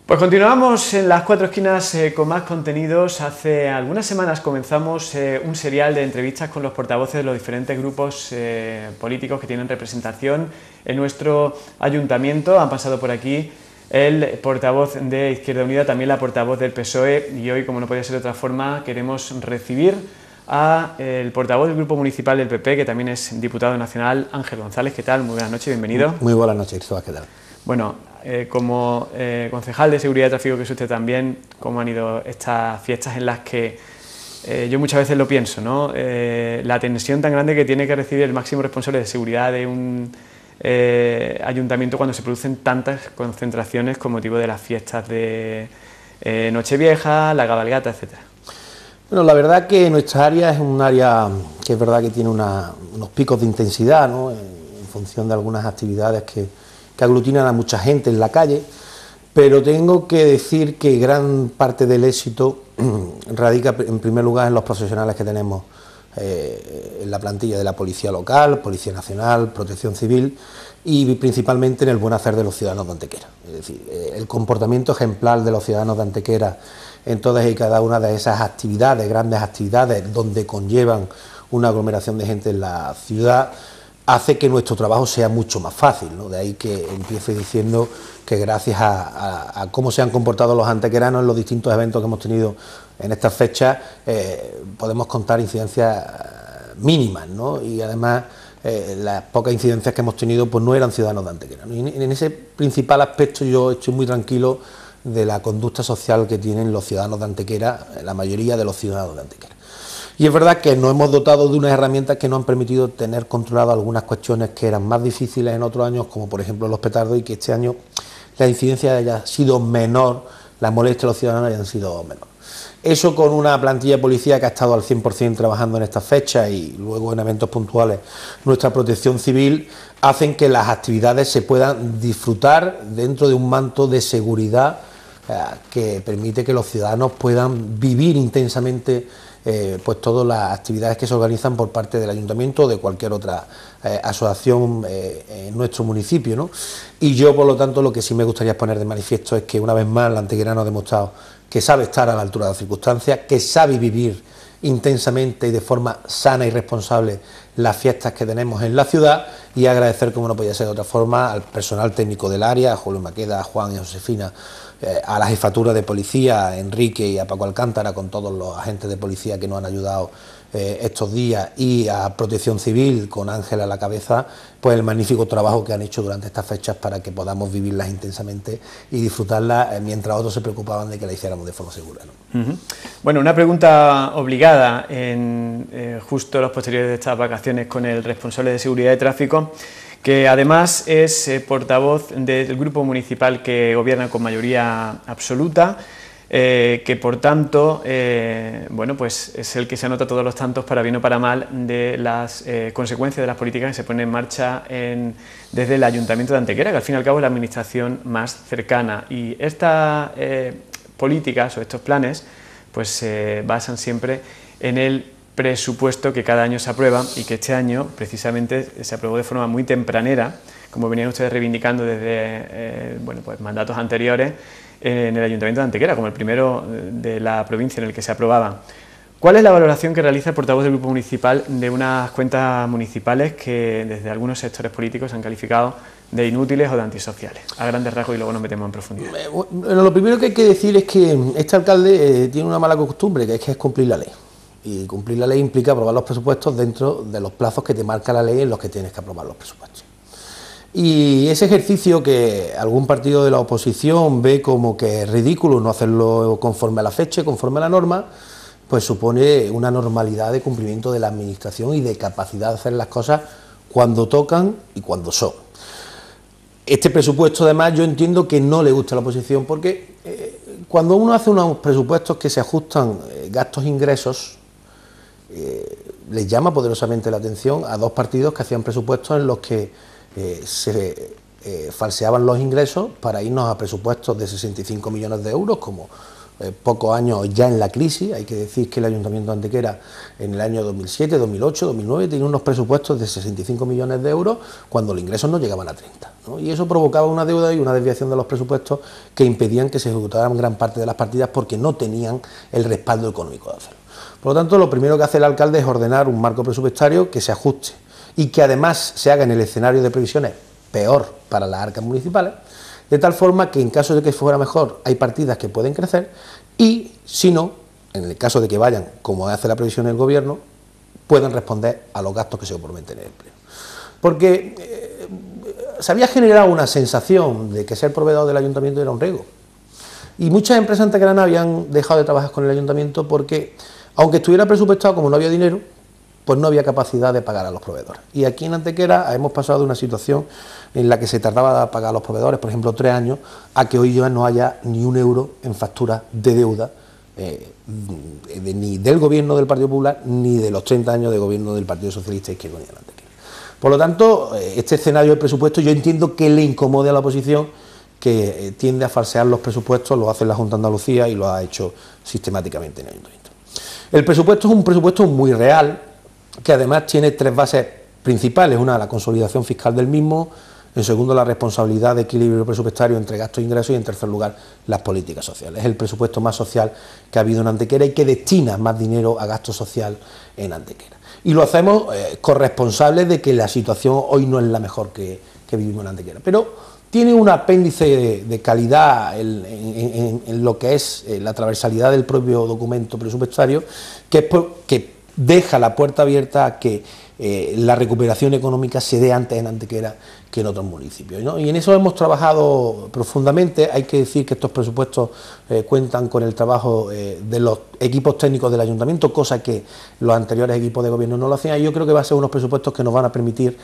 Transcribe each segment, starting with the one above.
Pues continuamos en las cuatro esquinas con más contenidos. Hace algunas semanas comenzamos un serial de entrevistas con los portavoces de los diferentes grupos políticos que tienen representación en nuestro ayuntamiento. Han pasado por aquí el portavoz de Izquierda Unida, también la portavoz del PSOE, y hoy, como no podía ser de otra forma, queremos recibir al portavoz del Grupo Municipal del PP, que también es diputado nacional, Ángel González. ¿Qué tal? Muy buenas noches, bienvenido. Muy buenas noches, Cristóbal, ¿qué tal? Bueno, como concejal de Seguridad y Tráfico que es usted también, ¿cómo han ido estas fiestas en las que yo muchas veces lo pienso, ¿no? La tensión tan grande que tiene que recibir el máximo responsable de seguridad de un ayuntamiento cuando se producen tantas concentraciones con motivo de las fiestas de Nochevieja, la cabalgata, etcétera? Bueno, la verdad que nuestra área es un área que es verdad que tiene unos picos de intensidad, ¿no? En función de algunas actividades que aglutinan a mucha gente en la calle, pero tengo que decir que gran parte del éxito radica en primer lugar en los profesionales que tenemos en la plantilla de la Policía Local, Policía Nacional, Protección Civil y principalmente en el buen hacer de los ciudadanos de Antequera. Es decir, el comportamiento ejemplar de los ciudadanos de Antequera en todas y cada una de esas actividades, grandes actividades donde conllevan una aglomeración de gente en la ciudad, hace que nuestro trabajo sea mucho más fácil, ¿no? De ahí que empiece diciendo que gracias a cómo se han comportado los antequeranos en los distintos eventos que hemos tenido en estas fechas, podemos contar incidencias mínimas, ¿no? Y además las pocas incidencias que hemos tenido pues no eran ciudadanos de Antequera, ¿no? Y en ese principal aspecto yo estoy muy tranquilo de la conducta social que tienen los ciudadanos de Antequera, la mayoría de los ciudadanos de Antequera. Y es verdad que nos hemos dotado de unas herramientas que nos han permitido tener controlado algunas cuestiones que eran más difíciles en otros años, como por ejemplo los petardos, y que este año la incidencia haya sido menor, las molestias de los ciudadanos hayan sido menor. Eso con una plantilla de policía que ha estado al 100% trabajando en estas fechas y luego en eventos puntuales nuestra protección civil, hacen que las actividades se puedan disfrutar dentro de un manto de seguridad que permite que los ciudadanos puedan vivir intensamente pues todas las actividades que se organizan por parte del ayuntamiento o de cualquier otra asociación en nuestro municipio, ¿no? Y yo, por lo tanto, lo que sí me gustaría poner de manifiesto es que una vez más el antequerano ha demostrado que sabe estar a la altura de las circunstancias, que sabe vivir intensamente y de forma sana y responsable las fiestas que tenemos en la ciudad, y agradecer, como no podía ser de otra forma, al personal técnico del área, a Julio Maqueda, a Juan y a Josefina, a la jefatura de policía, a Enrique y a Paco Alcántara, con todos los agentes de policía que nos han ayudado estos días, y a Protección Civil, con Ángel a la cabeza, pues el magnífico trabajo que han hecho durante estas fechas para que podamos vivirlas intensamente y disfrutarlas mientras otros se preocupaban de que la hiciéramos de forma segura, ¿no? Bueno, una pregunta obligada en justo los posteriores de estas vacaciones con el responsable de Seguridad y Tráfico, que además es portavoz del grupo municipal que gobierna con mayoría absoluta, que por tanto, bueno, pues es el que se anota todos los tantos, para bien o para mal, de las consecuencias de las políticas que se ponen en marcha desde el Ayuntamiento de Antequera, que al fin y al cabo es la administración más cercana. Y estas políticas o estos planes pues se basan siempre en el presupuesto que cada año se aprueba, y que este año precisamente se aprobó de forma muy tempranera, como venían ustedes reivindicando desde bueno, pues mandatos anteriores en el Ayuntamiento de Antequera, como el primero de la provincia en el que se aprobaba. ¿Cuál es la valoración que realiza el portavoz del Grupo Municipal de unas cuentas municipales que desde algunos sectores políticos han calificado de inútiles o de antisociales? A grandes rasgos, y luego nos metemos en profundidad. Bueno, lo primero que hay que decir es que este alcalde tiene una mala costumbre, que es cumplir la ley. Y cumplir la ley implica aprobar los presupuestos dentro de los plazos que te marca la ley en los que tienes que aprobar los presupuestos. Y ese ejercicio que algún partido de la oposición ve como que es ridículo no hacerlo conforme a la fecha, conforme a la norma, pues supone una normalidad de cumplimiento de la administración y de capacidad de hacer las cosas cuando tocan y cuando son. Este presupuesto, además, yo entiendo que no le gusta a la oposición, porque cuando uno hace unos presupuestos que se ajustan gastos-ingresos, les llama poderosamente la atención a dos partidos que hacían presupuestos en los que se falseaban los ingresos para irnos a presupuestos de 65 millones de euros, como pocos años ya en la crisis. Hay que decir que el Ayuntamiento de Antequera en el año 2007, 2008, 2009 tenía unos presupuestos de 65 millones de euros cuando los ingresos no llegaban a 30, ¿no? Y eso provocaba una deuda y una desviación de los presupuestos que impedían que se ejecutaran gran parte de las partidas porque no tenían el respaldo económico de hacerlo. Por lo tanto, lo primero que hace el alcalde es ordenar un marco presupuestario que se ajuste y que además se haga en el escenario de previsiones peor para las arcas municipales, de tal forma que en caso de que fuera mejor hay partidas que pueden crecer y si no, en el caso de que vayan como hace la previsión del gobierno, pueden responder a los gastos que se comprometen en el empleo. Porque se había generado una sensación de que ser proveedor del ayuntamiento era un riesgo y muchas empresas antequeranas habían dejado de trabajar con el ayuntamiento porque, aunque estuviera presupuestado, como no había dinero, pues no había capacidad de pagar a los proveedores. Y aquí en Antequera hemos pasado de una situación en la que se tardaba a pagar a los proveedores, por ejemplo 3 años, a que hoy ya no haya ni un euro en factura de deuda ni del gobierno del Partido Popular ni de los 30 años de gobierno del Partido Socialista Izquierda Unida en Antequera. Por lo tanto, este escenario del presupuesto yo entiendo que le incomode a la oposición, que tiende a falsear los presupuestos, lo hace la Junta de Andalucía y lo ha hecho sistemáticamente en el Ayuntamiento. El presupuesto es un presupuesto muy real, que además tiene 3 bases principales: una, la consolidación fiscal del mismo; en segundo, la responsabilidad de equilibrio presupuestario entre gastos e ingresos; y en tercer lugar, las políticas sociales. Es el presupuesto más social que ha habido en Antequera y que destina más dinero a gasto social en Antequera. Y lo hacemos corresponsables de que la situación hoy no es la mejor que vivimos en Antequera, pero tiene un apéndice de calidad en lo que es la transversalidad del propio documento presupuestario, que deja la puerta abierta a que la recuperación económica se dé antes en Antequera que en otros municipios, ¿no? Y en eso hemos trabajado profundamente. Hay que decir que estos presupuestos cuentan con el trabajo de los equipos técnicos del ayuntamiento, cosa que los anteriores equipos de gobierno no lo hacían, y yo creo que va a ser unos presupuestos que nos van a permitir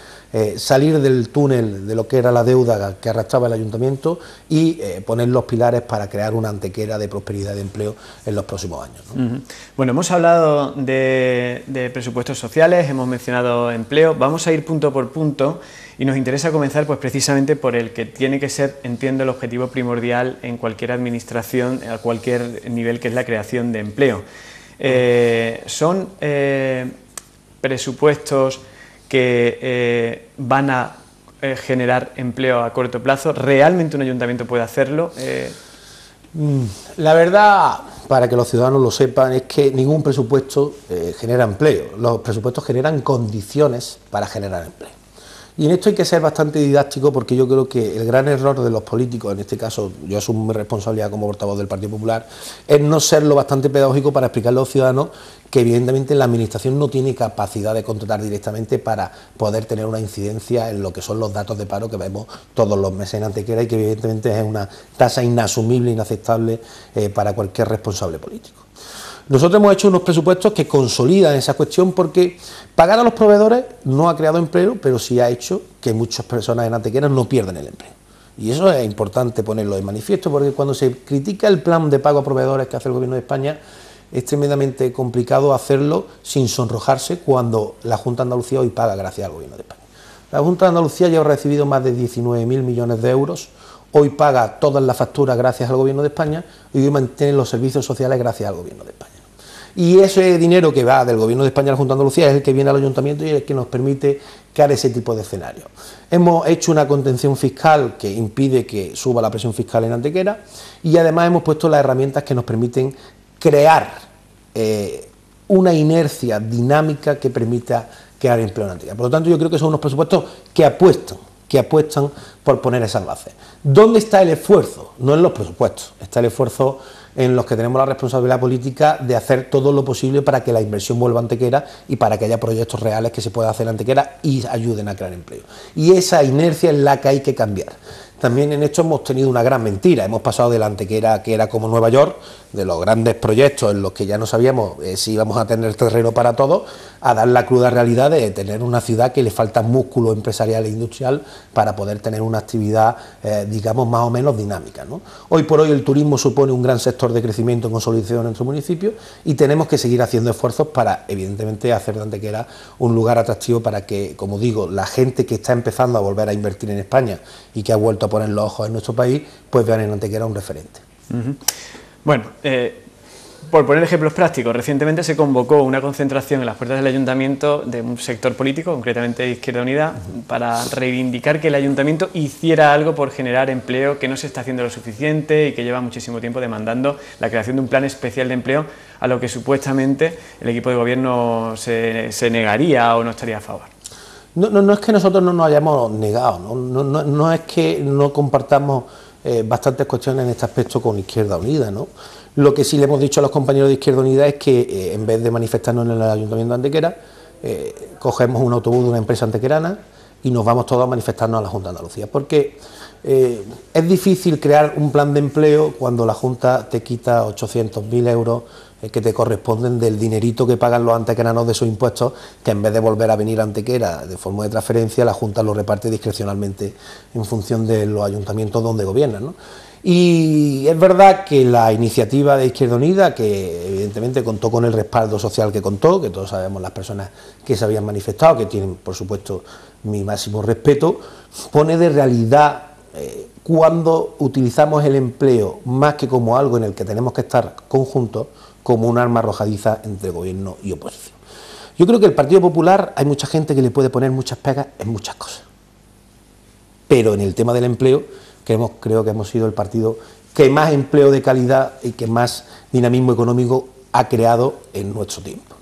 salir del túnel de lo que era la deuda que arrastraba el ayuntamiento y poner los pilares para crear una Antequera de prosperidad y de empleo en los próximos años, ¿no? Bueno, hemos hablado de presupuestos sociales, hemos mencionado empleo, vamos a ir punto por punto. Y nos interesa comenzar pues precisamente por el que tiene que ser, entiendo, el objetivo primordial en cualquier administración, a cualquier nivel, que es la creación de empleo. ¿Son presupuestos que van a generar empleo a corto plazo? ¿Realmente un ayuntamiento puede hacerlo? La verdad, para que los ciudadanos lo sepan, es que ningún presupuesto genera empleo. Los presupuestos generan condiciones para generar empleo. Y en esto hay que ser bastante didáctico, porque yo creo que el gran error de los políticos, en este caso yo asumo mi responsabilidad como portavoz del Partido Popular, es no ser lo bastante pedagógico para explicarle a los ciudadanos que evidentemente la administración no tiene capacidad de contratar directamente para poder tener una incidencia en lo que son los datos de paro que vemos todos los meses en Antequera y que evidentemente es una tasa inasumible, inaceptable para cualquier responsable político. Nosotros hemos hecho unos presupuestos que consolidan esa cuestión, porque pagar a los proveedores no ha creado empleo, pero sí ha hecho que muchas personas en Antequera no pierdan el empleo. Y eso es importante ponerlo de manifiesto, porque cuando se critica el plan de pago a proveedores que hace el Gobierno de España, es tremendamente complicado hacerlo sin sonrojarse cuando la Junta de Andalucía hoy paga gracias al Gobierno de España. La Junta de Andalucía ya ha recibido más de 19.000 millones de euros, hoy paga todas las facturas gracias al Gobierno de España y hoy mantiene los servicios sociales gracias al Gobierno de España. Y ese dinero que va del Gobierno de España a la Junta de Andalucía es el que viene al Ayuntamiento y es el que nos permite crear ese tipo de escenarios. Hemos hecho una contención fiscal que impide que suba la presión fiscal en Antequera y además hemos puesto las herramientas que nos permiten crear una inercia dinámica que permita crear empleo en Antequera. Por lo tanto, yo creo que son unos presupuestos que apuestan por poner esas bases. ¿Dónde está el esfuerzo? No en los presupuestos, está el esfuerzo en los que tenemos la responsabilidad política de hacer todo lo posible para que la inversión vuelva a Antequera y para que haya proyectos reales que se puedan hacer en Antequera y ayuden a crear empleo. Y esa inercia es la que hay que cambiar. También en esto hemos tenido una gran mentira. Hemos pasado de la Antequera que era como Nueva York, de los grandes proyectos en los que ya no sabíamos si íbamos a tener terreno para todos, a dar la cruda realidad de tener una ciudad que le falta músculo empresarial e industrial para poder tener una actividad, digamos, más o menos dinámica, ¿no? Hoy por hoy el turismo supone un gran sector de crecimiento y consolidación en nuestro municipio y tenemos que seguir haciendo esfuerzos para, evidentemente, hacer de Antequera un lugar atractivo para que, como digo, la gente que está empezando a volver a invertir en España y que ha vuelto a poner los ojos en nuestro país, pues vean en Antequera un referente. Bueno, por poner ejemplos prácticos, recientemente se convocó una concentración en las puertas del Ayuntamiento de un sector político, concretamente Izquierda Unida, para reivindicar que el Ayuntamiento hiciera algo por generar empleo, que no se está haciendo lo suficiente y que lleva muchísimo tiempo demandando la creación de un plan especial de empleo, a lo que supuestamente el equipo de gobierno se negaría o no estaría a favor. No es que nosotros no nos hayamos negado, no es que no compartamos bastantes cuestiones en este aspecto con Izquierda Unida, ¿no? Lo que sí le hemos dicho a los compañeros de Izquierda Unida es que en vez de manifestarnos en el Ayuntamiento de Antequera, cogemos un autobús de una empresa antequerana y nos vamos todos a manifestarnos a la Junta de Andalucía, porque es difícil crear un plan de empleo cuando la Junta te quita 800.000 euros que te corresponden del dinerito que pagan los antequeranos de sus impuestos, que en vez de volver a venir a Antequera de forma de transferencia, la Junta lo reparte discrecionalmente en función de los ayuntamientos donde gobiernan, ¿no? Y es verdad que la iniciativa de Izquierda Unida, que evidentemente contó con el respaldo social que contó, que todos sabemos las personas que se habían manifestado, que tienen por supuesto mi máximo respeto, pone de realidad cuando utilizamos el empleo más que como algo en el que tenemos que estar conjuntos, como un arma arrojadiza entre gobierno y oposición. Yo creo que el Partido Popular hay mucha gente que le puede poner muchas pegas en muchas cosas, pero en el tema del empleo creo que hemos sido el partido que más empleo de calidad y que más dinamismo económico ha creado en nuestro tiempo.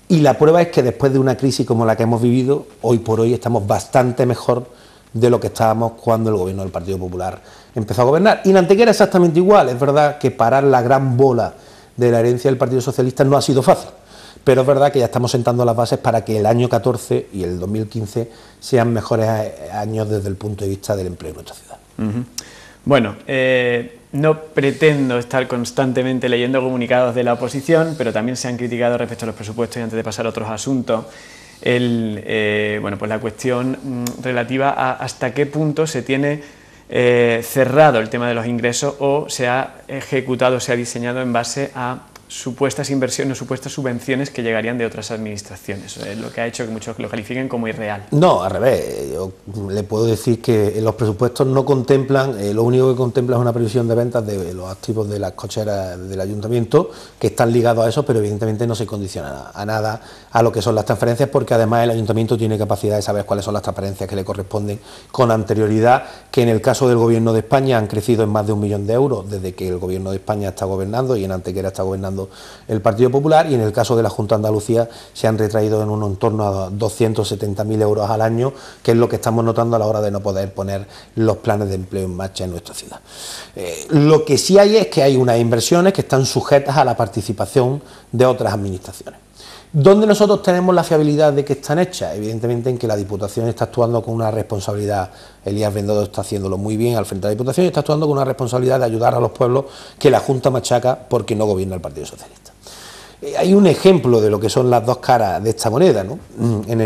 Y la prueba es que después de una crisis como la que hemos vivido, hoy por hoy estamos bastante mejor de lo que estábamos cuando el gobierno del Partido Popular empezó a gobernar. Y en Antequera exactamente igual. Es verdad que parar la gran bola de la herencia del Partido Socialista no ha sido fácil, pero es verdad que ya estamos sentando las bases para que el año 14 y el 2015 sean mejores años desde el punto de vista del empleo en nuestra ciudad. Bueno, no pretendo estar constantemente leyendo comunicados de la oposición, pero también se han criticado respecto a los presupuestos, y antes de pasar a otros asuntos, pues la cuestión relativa a hasta qué punto se tiene cerrado el tema de los ingresos o se ha ejecutado, se ha diseñado en base a supuestas inversiones o supuestas subvenciones que llegarían de otras administraciones, lo que ha hecho que muchos lo califiquen como irreal. No, al revés, yo le puedo decir que los presupuestos no contemplan, lo único que contempla es una previsión de ventas de los activos de las cocheras del ayuntamiento, que están ligados a eso, pero evidentemente no se condiciona a nada a lo que son las transferencias, porque además el ayuntamiento tiene capacidad de saber cuáles son las transferencias que le corresponden con anterioridad, que en el caso del gobierno de España han crecido en más de 1 millón de euros desde que el gobierno de España está gobernando y en Antequera está gobernando el Partido Popular, y en el caso de la Junta de Andalucía se han retraído en un entorno a 270.000 euros al año, que es lo que estamos notando a la hora de no poder poner los planes de empleo en marcha en nuestra ciudad. Lo que sí hay es que hay unas inversiones que están sujetas a la participación de otras administraciones. ¿Dónde nosotros tenemos la fiabilidad de que están hechas? Evidentemente en que la Diputación está actuando con una responsabilidad. Elías Bendodo está haciéndolo muy bien al frente de la Diputación y está actuando con una responsabilidad de ayudar a los pueblos que la Junta machaca porque no gobierna el Partido Socialista. Hay un ejemplo de lo que son las dos caras de esta moneda, ¿no? En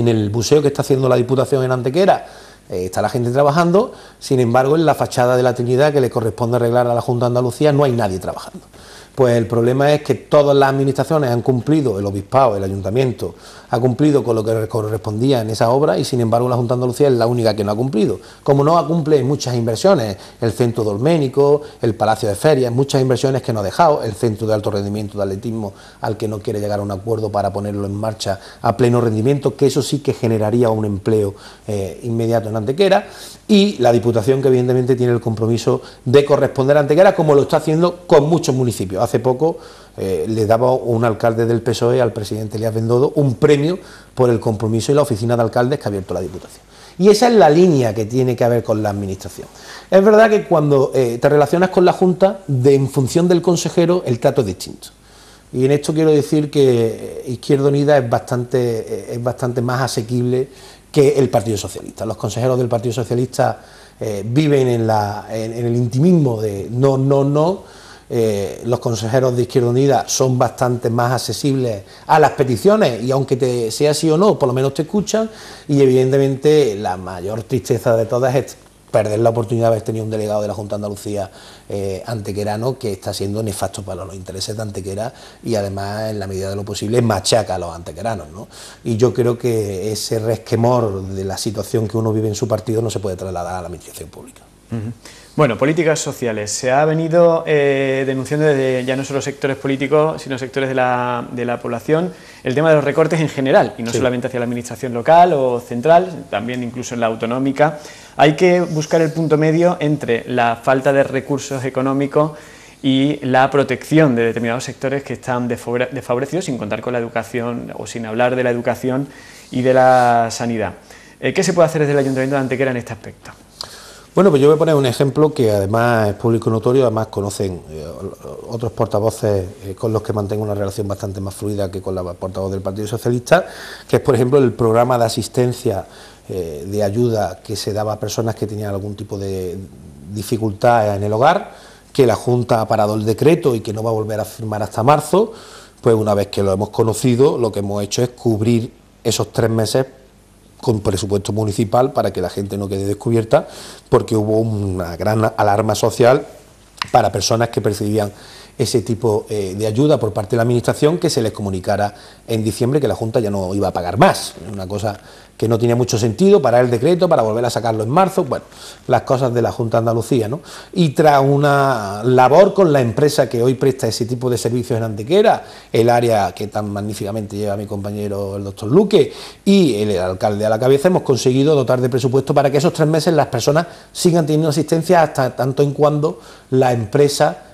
el buceo que está haciendo la Diputación en Antequera está la gente trabajando, sin embargo en la fachada de la Trinidad, que le corresponde arreglar a la Junta de Andalucía, no hay nadie trabajando. Pues el problema es que todas las administraciones han cumplido, el obispado, el ayuntamiento, ha cumplido con lo que correspondía en esa obra, y sin embargo la Junta de Andalucía es la única que no ha cumplido. Como no cumple muchas inversiones, el centro dolménico, el palacio de ferias, muchas inversiones que no ha dejado, el centro de alto rendimiento de atletismo al que no quiere llegar a un acuerdo para ponerlo en marcha a pleno rendimiento, que eso sí que generaría un empleo inmediato en Antequera, y la Diputación, que evidentemente tiene el compromiso de corresponder a Antequera, como lo está haciendo con muchos municipios. Hace poco le daba un alcalde del PSOE al presidente Elías Bendodo un premio por el compromiso y la oficina de alcaldes que ha abierto la Diputación. Y esa es la línea que tiene que haber con la administración. Es verdad que cuando te relacionas con la Junta, en función del consejero, el trato es distinto. Y en esto quiero decir que Izquierda Unida es bastante más asequible que el Partido Socialista. Los consejeros del Partido Socialista viven en el intimismo de no. Los consejeros de Izquierda Unida son bastante más accesibles a las peticiones, y aunque sea sí o no, por lo menos te escuchan. Y evidentemente la mayor tristeza de todas es perder la oportunidad de haber tenido un delegado de la Junta de Andalucía antequerano, que está siendo nefasto para los intereses de Antequera, y además en la medida de lo posible machaca a los antequeranos, ¿no? Y yo creo que ese resquemor de la situación que uno vive en su partido no se puede trasladar a la administración pública. Bueno, políticas sociales. Se ha venido denunciando desde ya no solo sectores políticos, sino sectores de la población, el tema de los recortes en general, y no solamente hacia la administración local o central, también incluso en la autonómica. Hay que buscar el punto medio entre la falta de recursos económicos y la protección de determinados sectores que están desfavorecidos, sin contar con la educación o sin hablar de la educación y de la sanidad. ¿Qué se puede hacer desde el Ayuntamiento de Antequera en este aspecto? Bueno, pues yo voy a poner un ejemplo que además es público notorio, además conocen otros portavoces con los que mantengo una relación bastante más fluida que con la portavoz del Partido Socialista, que es, por ejemplo, el programa de asistencia de ayuda que se daba a personas que tenían algún tipo de dificultad en el hogar, que la Junta ha parado el decreto y que no va a volver a firmar hasta marzo. Pues una vez que lo hemos conocido, lo que hemos hecho es cubrir esos 3 meses con presupuesto municipal para que la gente no quede descubierta, porque hubo una gran alarma social para personas que percibían ese tipo de ayuda por parte de la Administración, que se les comunicara en diciembre que la Junta ya no iba a pagar más. Una cosa que no tenía mucho sentido, parar el decreto para volver a sacarlo en marzo, bueno, las cosas de la Junta de Andalucía, ¿no? Y tras una labor con la empresa que hoy presta ese tipo de servicios en Antequera, el área que tan magníficamente lleva mi compañero el doctor Luque y el alcalde a la cabeza, hemos conseguido dotar de presupuesto para que esos 3 meses las personas sigan teniendo asistencia hasta tanto en cuando la empresa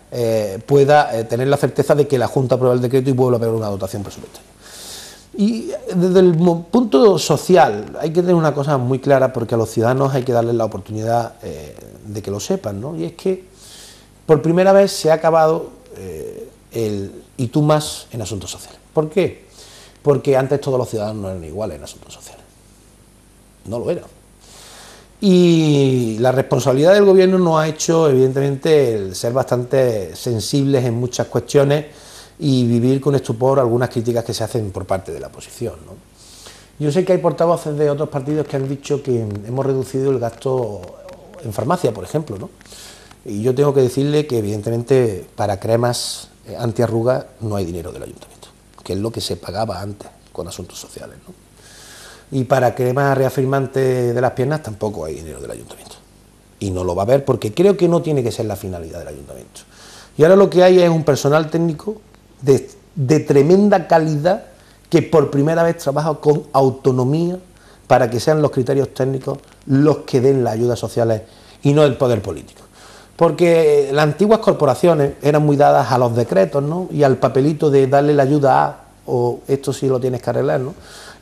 pueda tener la certeza de que la Junta aprueba el decreto y vuelva a haber una dotación presupuestaria. Y desde el punto social hay que tener una cosa muy clara, porque a los ciudadanos hay que darles la oportunidad de que lo sepan, ¿no? Y es que por primera vez se ha acabado el y tú más en asuntos sociales. ¿Por qué? Porque antes todos los ciudadanos no eran iguales en asuntos sociales. No lo eran. Y la responsabilidad del gobierno nos ha hecho, evidentemente, el ser bastante sensibles en muchas cuestiones y vivir con estupor algunas críticas que se hacen por parte de la oposición, ¿no? Yo sé que hay portavoces de otros partidos que han dicho que hemos reducido el gasto en farmacia, por ejemplo, ¿no? Y yo tengo que decirle que, evidentemente, para cremas antiarrugas no hay dinero del ayuntamiento, que es lo que se pagaba antes con asuntos sociales, ¿no? Y para crema reafirmante de las piernas tampoco hay dinero del ayuntamiento. Y no lo va a haber, porque creo que no tiene que ser la finalidad del ayuntamiento. Y ahora lo que hay es un personal técnico de tremenda calidad, que por primera vez trabaja con autonomía para que sean los criterios técnicos los que den las ayudas sociales y no el poder político. Porque las antiguas corporaciones eran muy dadas a los decretos, ¿no? Y al papelito de darle la ayuda a, o esto sí lo tienes que arreglar, ¿no?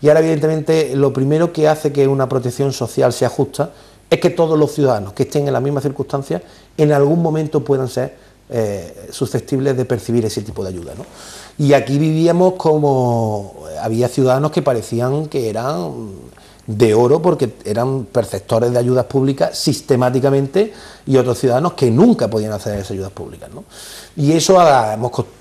Y ahora, evidentemente, lo primero que hace que una protección social sea justa es que todos los ciudadanos que estén en las mismas circunstancias en algún momento puedan ser susceptibles de percibir ese tipo de ayuda, ¿no? Y aquí vivíamos como había ciudadanos que parecían que eran de oro porque eran perceptores de ayudas públicas sistemáticamente, y otros ciudadanos que nunca podían acceder a esas ayudas públicas, ¿no? Y eso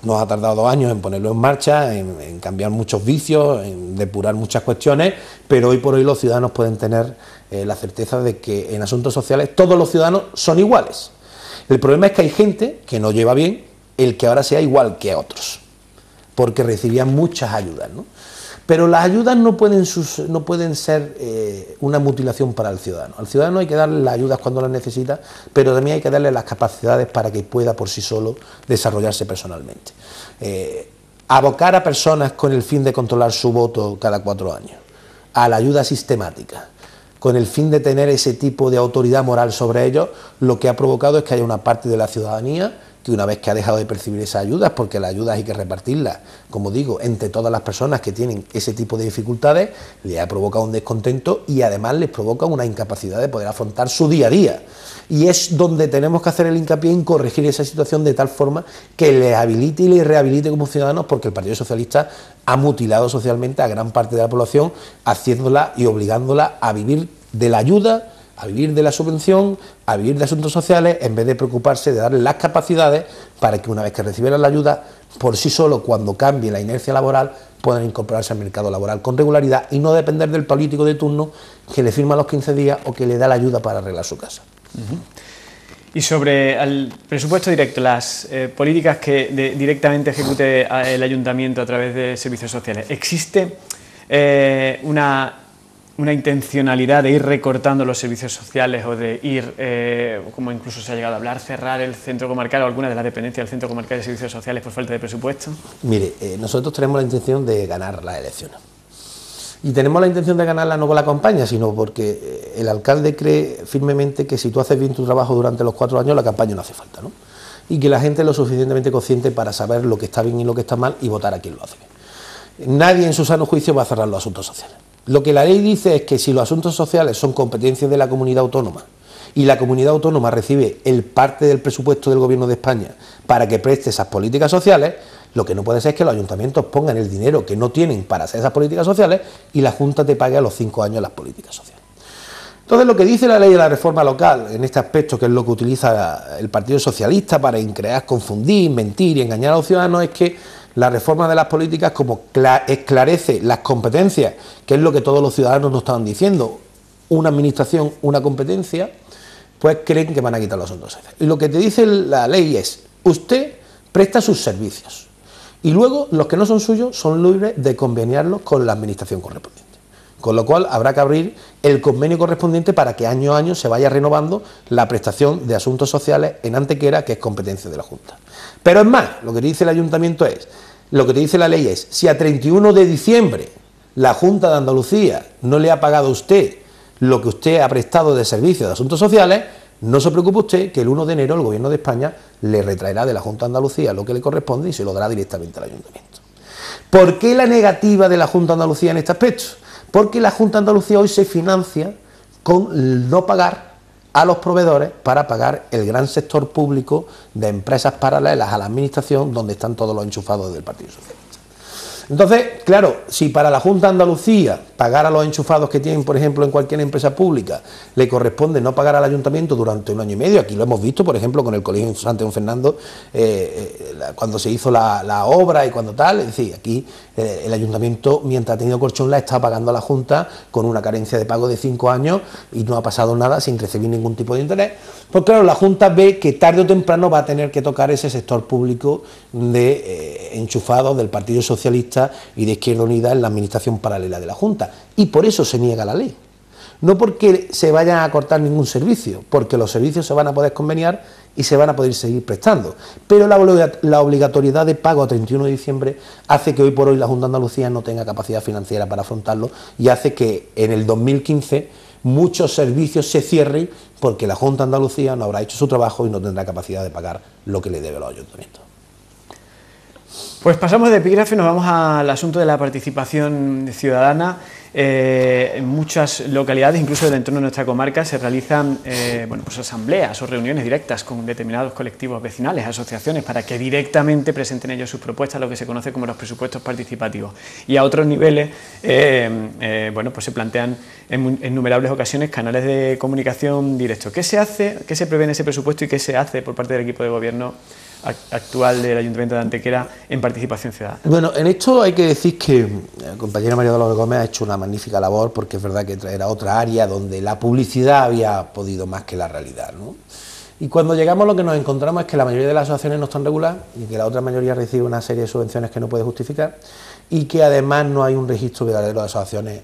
nos ha tardado 2 años en ponerlo en marcha, en cambiar muchos vicios, en depurar muchas cuestiones, pero hoy por hoy los ciudadanos pueden tener la certeza de que en asuntos sociales todos los ciudadanos son iguales. El problema es que hay gente que no lleva bien el que ahora sea igual que otros, porque recibían muchas ayudas, ¿no? Pero las ayudas no pueden ser una mutilación para el ciudadano. Al ciudadano hay que darle las ayudas cuando las necesita, pero también hay que darle las capacidades para que pueda por sí solo desarrollarse personalmente. Abocar a personas con el fin de controlar su voto cada 4 años, a la ayuda sistemática, con el fin de tener ese tipo de autoridad moral sobre ellos, lo que ha provocado es que haya una parte de la ciudadanía que, una vez que ha dejado de percibir esas ayudas, porque las ayudas hay que repartirlas, como digo, entre todas las personas que tienen ese tipo de dificultades, le ha provocado un descontento y además les provoca una incapacidad de poder afrontar su día a día. Y es donde tenemos que hacer el hincapié en corregir esa situación de tal forma que les habilite y les rehabilite como ciudadanos, porque el Partido Socialista ha mutilado socialmente a gran parte de la población, haciéndola y obligándola a vivir de la ayuda, a vivir de la subvención, a vivir de asuntos sociales, en vez de preocuparse de darles las capacidades para que, una vez que recibieran la ayuda, por sí solo, cuando cambie la inercia laboral, puedan incorporarse al mercado laboral con regularidad y no depender del político de turno que le firma los 15 días o que le da la ayuda para arreglar su casa. Y sobre el presupuesto directo, las políticas que directamente ejecute el ayuntamiento a través de servicios sociales, ¿existe una una intencionalidad de ir recortando los servicios sociales o de ir, como incluso se ha llegado a hablar, cerrar el centro comarcal o alguna de las dependencias del centro comarcal de servicios sociales por falta de presupuesto? Mire, nosotros tenemos la intención de ganar las elecciones. Y tenemos la intención de ganarla no con la campaña, sino porque el alcalde cree firmemente que si tú haces bien tu trabajo durante los 4 años, la campaña no hace falta, ¿no? Y que la gente es lo suficientemente consciente para saber lo que está bien y lo que está mal y votar a quien lo hace bien. Nadie en su sano juicio va a cerrar los asuntos sociales. Lo que la ley dice es que si los asuntos sociales son competencias de la comunidad autónoma y la comunidad autónoma recibe el parte del presupuesto del Gobierno de España para que preste esas políticas sociales, lo que no puede ser es que los ayuntamientos pongan el dinero que no tienen para hacer esas políticas sociales y la Junta te pague a los 5 años las políticas sociales. Entonces, lo que dice la ley de la reforma local en este aspecto, que es lo que utiliza el Partido Socialista para crear, confundir, mentir y engañar a los ciudadanos, es que la reforma de las políticas, como esclarece las competencias, que es lo que todos los ciudadanos nos estaban diciendo, una administración, una competencia, pues creen que van a quitar los asuntos sociales. Y lo que te dice la ley es, usted presta sus servicios y luego los que no son suyos son libres de conveniarlos con la administración correspondiente. Con lo cual habrá que abrir el convenio correspondiente para que año a año se vaya renovando la prestación de asuntos sociales en Antequera, que es competencia de la Junta. Pero es más, lo que dice el ayuntamiento es, lo que te dice la ley es, si a 31 de diciembre la Junta de Andalucía no le ha pagado a usted lo que usted ha prestado de servicios de asuntos sociales, no se preocupe usted que el 1 de enero el Gobierno de España le retraerá de la Junta de Andalucía lo que le corresponde y se lo dará directamente al ayuntamiento. ¿Por qué la negativa de la Junta de Andalucía en este aspecto? Porque la Junta de Andalucía hoy se financia con no pagar a los proveedores para pagar el gran sector público de empresas paralelas a la administración donde están todos los enchufados del Partido Socialista. Entonces, claro, si para la Junta de Andalucía pagar a los enchufados que tienen, por ejemplo, en cualquier empresa pública, le corresponde no pagar al ayuntamiento durante 1 año y medio, aquí lo hemos visto, por ejemplo, con el Colegio Infante Don Fernando, cuando se hizo la obra y cuando tal, es decir, aquí el ayuntamiento, mientras ha tenido colchón, la está pagando a la Junta con una carencia de pago de 5 años y no ha pasado nada sin recibir ningún tipo de interés. Pues claro, la Junta ve que tarde o temprano va a tener que tocar ese sector público de enchufados del Partido Socialista y de Izquierda Unida en la administración paralela de la Junta. Y por eso se niega la ley. No porque se vayan a cortar ningún servicio, porque los servicios se van a poder conveniar y se van a poder seguir prestando. Pero la obligatoriedad de pago a 31 de diciembre hace que hoy por hoy la Junta de Andalucía no tenga capacidad financiera para afrontarlo y hace que en el 2015 muchos servicios se cierren porque la Junta de Andalucía no habrá hecho su trabajo y no tendrá capacidad de pagar lo que le debe a los ayuntamientos. Pues pasamos de epígrafe y nos vamos al asunto de la participación ciudadana. En muchas localidades, incluso del entorno de nuestra comarca, se realizan pues asambleas o reuniones directas con determinados colectivos vecinales, asociaciones, para que directamente presenten ellos sus propuestas, lo que se conoce como los presupuestos participativos. Y a otros niveles pues se plantean en innumerables ocasiones canales de comunicación directos. ¿Qué se hace, qué se prevé en ese presupuesto y qué se hace por parte del equipo de gobierno actual del Ayuntamiento de Antequera en participación ciudadana? Bueno, en esto hay que decir que la compañera María Dolores Gómez ha hecho una magnífica labor, porque es verdad que era otra área donde la publicidad había podido más que la realidad, ¿no? Y cuando llegamos lo que nos encontramos es que la mayoría de las asociaciones no están reguladas y que la otra mayoría recibe una serie de subvenciones que no puede justificar y que además no hay un registro verdadero de asociaciones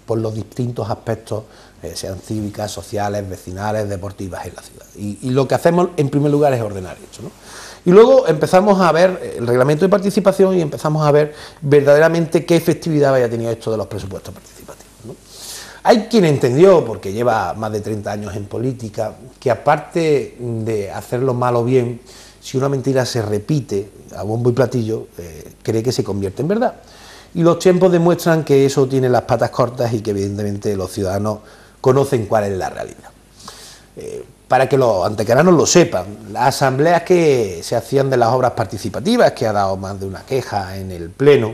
por los distintos aspectos, sean cívicas, sociales, vecinales, deportivas en la ciudad. Y lo que hacemos en primer lugar es ordenar esto, ¿no? Y luego empezamos a ver el reglamento de participación y empezamos a ver verdaderamente qué efectividad había tenido esto de los presupuestos participativos, ¿no? Hay quien entendió, porque lleva más de 30 años en política, que aparte de hacerlo mal o bien, si una mentira se repite a bombo y platillo, cree que se convierte en verdad. Y los tiempos demuestran que eso tiene las patas cortas y que evidentemente los ciudadanos conocen cuál es la realidad. Para que los antequeranos lo sepan, las asambleas que se hacían de las obras participativas, que ha dado más de una queja en el Pleno,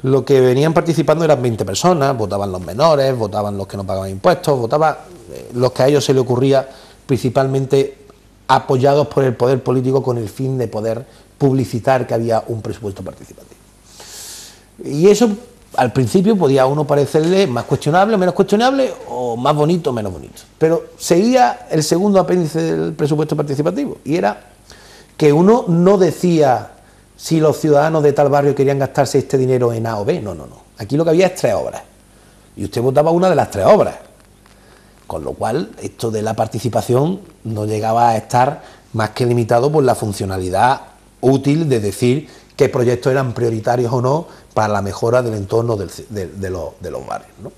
lo que venían participando eran 20 personas, votaban los menores, votaban los que no pagaban impuestos, votaban los que a ellos se les ocurría, principalmente apoyados por el poder político con el fin de poder publicitar que había un presupuesto participativo. Y eso al principio podía a uno parecerle más cuestionable, menos cuestionable, o más bonito, menos bonito. Pero seguía el segundo apéndice del presupuesto participativo, y era que uno no decía si los ciudadanos de tal barrio querían gastarse este dinero en A o B, no. Aquí lo que había es 3 obras. y usted votaba una de las 3 obras, con lo cual esto de la participación no llegaba a estar más que limitado por la funcionalidad útil de decir qué proyectos eran prioritarios o no para la mejora del entorno de los barrios, ¿no?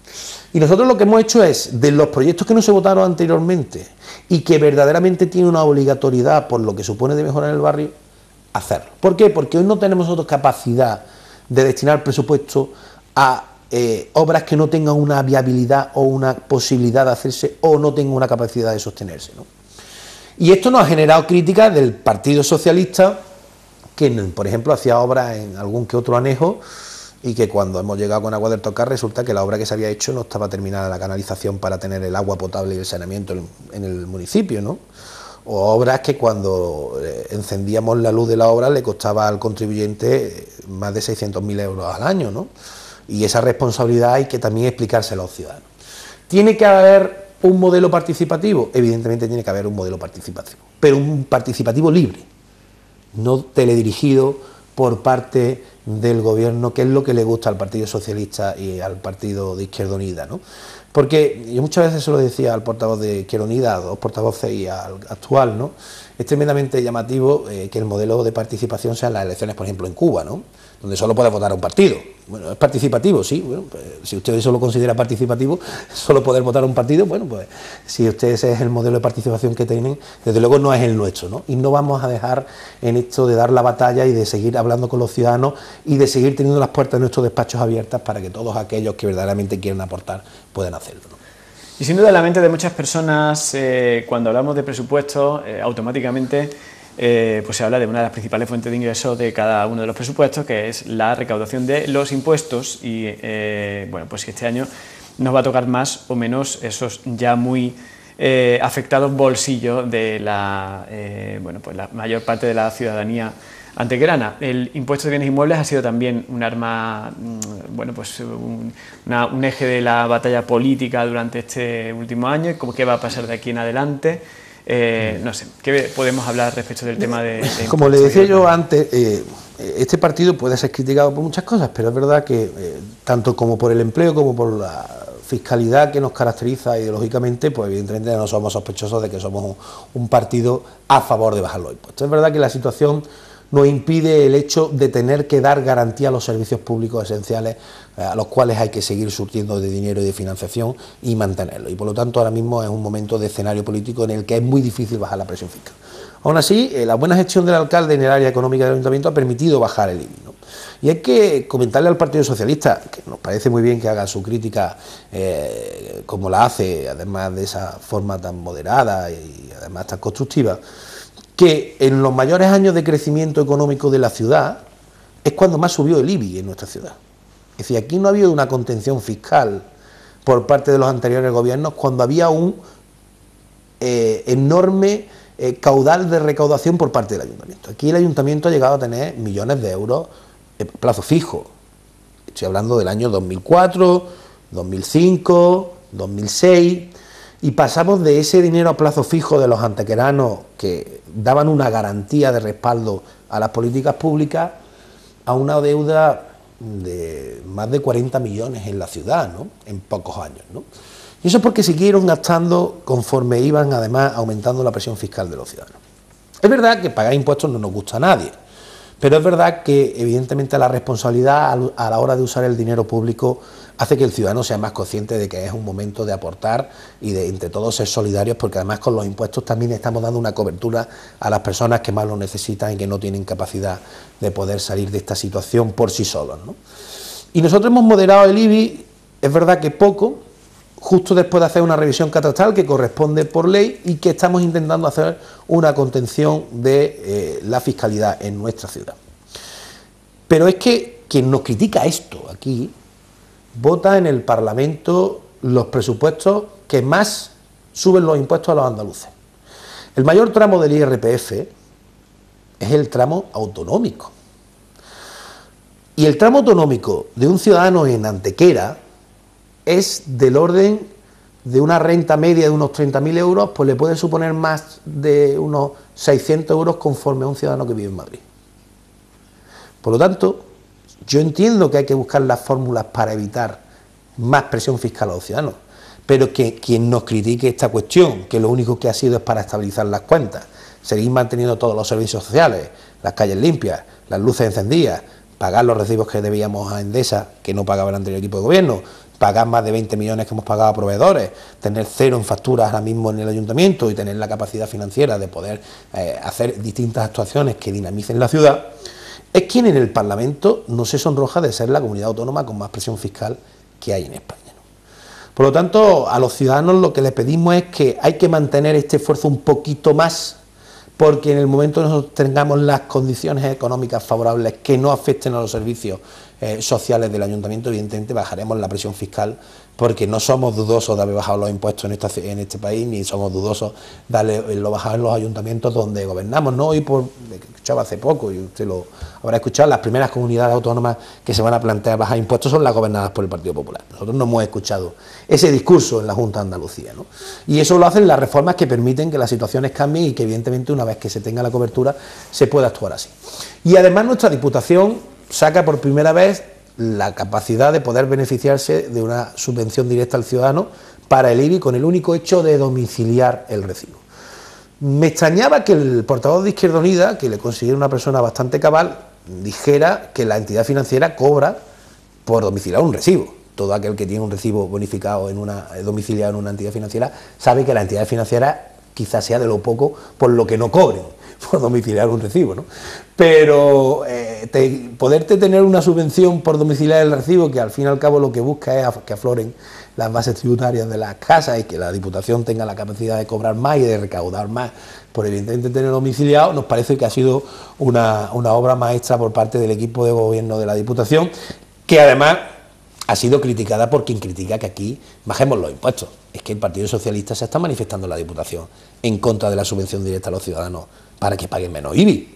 Y nosotros lo que hemos hecho es, de los proyectos que no se votaron anteriormente y que verdaderamente tienen una obligatoriedad por lo que supone de mejorar el barrio, hacerlo. ¿Por qué? Porque hoy no tenemos nosotros capacidad de destinar presupuesto a obras que no tengan una viabilidad o una posibilidad de hacerse o no tengan una capacidad de sostenerse, ¿no? Y esto nos ha generado críticas del Partido Socialista, que, por ejemplo, hacía obras en algún que otro anejo y que cuando hemos llegado con Agua del Tocar resulta que la obra que se había hecho no estaba terminada la canalización para tener el agua potable y el saneamiento en el municipio, ¿no? O obras que cuando encendíamos la luz de la obra le costaba al contribuyente más de 600.000 euros al año, ¿no? Y esa responsabilidad hay que también explicársela a los ciudadanos. ¿Tiene que haber un modelo participativo? Evidentemente tiene que haber un modelo participativo, pero un participativo libre, no teledirigido por parte del gobierno, que es lo que le gusta al Partido Socialista y al Partido de Izquierda Unida, ¿no? Porque yo muchas veces se lo decía al portavoz de Izquierda Unida, a dos portavoces y al actual, ¿no? Es tremendamente llamativo que el modelo de participación sean las elecciones, por ejemplo, en Cuba, ¿no? Donde solo puede votar a un partido. Bueno, es participativo, sí. Bueno, pues, si usted eso lo considera participativo, solo poder votar a un partido, bueno, pues si usted ese es el modelo de participación que tienen, desde luego no es el nuestro, ¿no? Y no vamos a dejar en esto de dar la batalla y de seguir hablando con los ciudadanos y de seguir teniendo las puertas de nuestros despachos abiertas para que todos aquellos que verdaderamente quieren aportar puedan hacerlo, ¿no? Y sin duda en la mente de muchas personas, cuando hablamos de presupuesto, automáticamente pues se habla de una de las principales fuentes de ingresos de cada uno de los presupuestos, que es la recaudación de los impuestos. Y bueno, pues este año nos va a tocar más o menos esos ya muy afectados bolsillos de la, bueno, pues la mayor parte de la ciudadanía antequerana. El impuesto de bienes inmuebles ha sido también un arma, bueno, pues un eje de la batalla política durante este último año. ¿Qué va a pasar de aquí en adelante? No sé, ¿qué podemos hablar respecto del tema de como le decía yo antes, este partido puede ser criticado por muchas cosas, pero es verdad que tanto como por el empleo como por la fiscalidad que nos caracteriza ideológicamente, pues evidentemente no somos sospechosos de que somos un partido a favor de bajar los impuestos. Es verdad que la situación nos impide el hecho de tener que dar garantía a los servicios públicos esenciales a los cuales hay que seguir surtiendo de dinero y de financiación y mantenerlo. Y por lo tanto ahora mismo es un momento de escenario político en el que es muy difícil bajar la presión fiscal. Aún así, la buena gestión del alcalde en el área económica del ayuntamiento ha permitido bajar el IBI, ¿no? Y hay que comentarle al Partido Socialista, que nos parece muy bien que haga su crítica como la hace, además de esa forma tan moderada y además tan constructiva, que en los mayores años de crecimiento económico de la ciudad es cuando más subió el IBI en nuestra ciudad. Es decir, aquí no ha habido una contención fiscal por parte de los anteriores gobiernos cuando había un enorme caudal de recaudación por parte del ayuntamiento. Aquí el ayuntamiento ha llegado a tener millones de euros en plazo fijo. Estoy hablando del año 2004, 2005, 2006... y pasamos de ese dinero a plazo fijo de los antequeranos que daban una garantía de respaldo a las políticas públicas a una deuda de más de 40 millones en la ciudad, ¿no? En pocos años, ¿no? Y eso es porque siguieron gastando conforme iban además aumentando la presión fiscal de los ciudadanos. Es verdad que pagar impuestos no nos gusta a nadie, pero es verdad que evidentemente la responsabilidad a la hora de usar el dinero público hace que el ciudadano sea más consciente de que es un momento de aportar y de entre todos ser solidarios, porque además con los impuestos también estamos dando una cobertura a las personas que más lo necesitan y que no tienen capacidad de poder salir de esta situación por sí solos, ¿no? Y nosotros hemos moderado el IBI, es verdad que poco, justo después de hacer una revisión catastral que corresponde por ley y que estamos intentando hacer una contención de la fiscalidad en nuestra ciudad. Pero es que quien nos critica esto aquí vota en el Parlamento los presupuestos que más suben los impuestos a los andaluces. El mayor tramo del IRPF es el tramo autonómico. Y el tramo autonómico de un ciudadano en Antequera es del orden de una renta media de unos 30.000 euros, pues le puede suponer más de unos 600 euros conforme a un ciudadano que vive en Madrid. Por lo tanto, yo entiendo que hay que buscar las fórmulas para evitar más presión fiscal a los ciudadanos. Pero que quien nos critique esta cuestión, que lo único que ha sido es para estabilizar las cuentas, seguir manteniendo todos los servicios sociales, las calles limpias, las luces encendidas, pagar los recibos que debíamos a Endesa, que no pagaba el anterior equipo de gobierno, pagar más de 20 millones que hemos pagado a proveedores, tener cero en facturas ahora mismo en el ayuntamiento y tener la capacidad financiera de poder hacer distintas actuaciones que dinamicen la ciudad, es quien en el Parlamento no se sonroja de ser la comunidad autónoma con más presión fiscal que hay en España, ¿no? Por lo tanto, a los ciudadanos lo que les pedimos es que hay que mantener este esfuerzo un poquito más, porque en el momento que nosotros tengamos las condiciones económicas favorables que no afecten a los servicios sociales del ayuntamiento, evidentemente bajaremos la presión fiscal, porque no somos dudosos de haber bajado los impuestos en este país, ni somos dudosos de lo bajado en los ayuntamientos donde gobernamos, ¿no? Y escuchaba hace poco, y usted lo habrá escuchado, las primeras comunidades autónomas que se van a plantear bajar impuestos son las gobernadas por el Partido Popular. Nosotros no hemos escuchado ese discurso en la Junta de Andalucía, ¿no? Y eso lo hacen las reformas que permiten que las situaciones cambien y que evidentemente una vez que se tenga la cobertura se pueda actuar así. Y además nuestra Diputación saca por primera vez la capacidad de poder beneficiarse de una subvención directa al ciudadano para el IBI con el único hecho de domiciliar el recibo. Me extrañaba que el portavoz de Izquierda Unida, que le considero una persona bastante cabal, dijera que la entidad financiera cobra por domiciliar un recibo. Todo aquel que tiene un recibo bonificado domiciliado en una entidad financiera sabe que la entidad financiera quizás sea de lo poco por lo que no cobren por domiciliar un recibo, ¿no? Pero poderte tener una subvención por domiciliar el recibo, que al fin y al cabo lo que busca es que afloren las bases tributarias de las casas y que la Diputación tenga la capacidad de cobrar más y de recaudar más, por evidentemente tener domiciliado, nos parece que ha sido una obra maestra por parte del equipo de gobierno de la Diputación, que además ha sido criticada por quien critica que aquí bajemos los impuestos. Es que el Partido Socialista se está manifestando en la Diputación en contra de la subvención directa a los ciudadanos para que paguen menos IBI.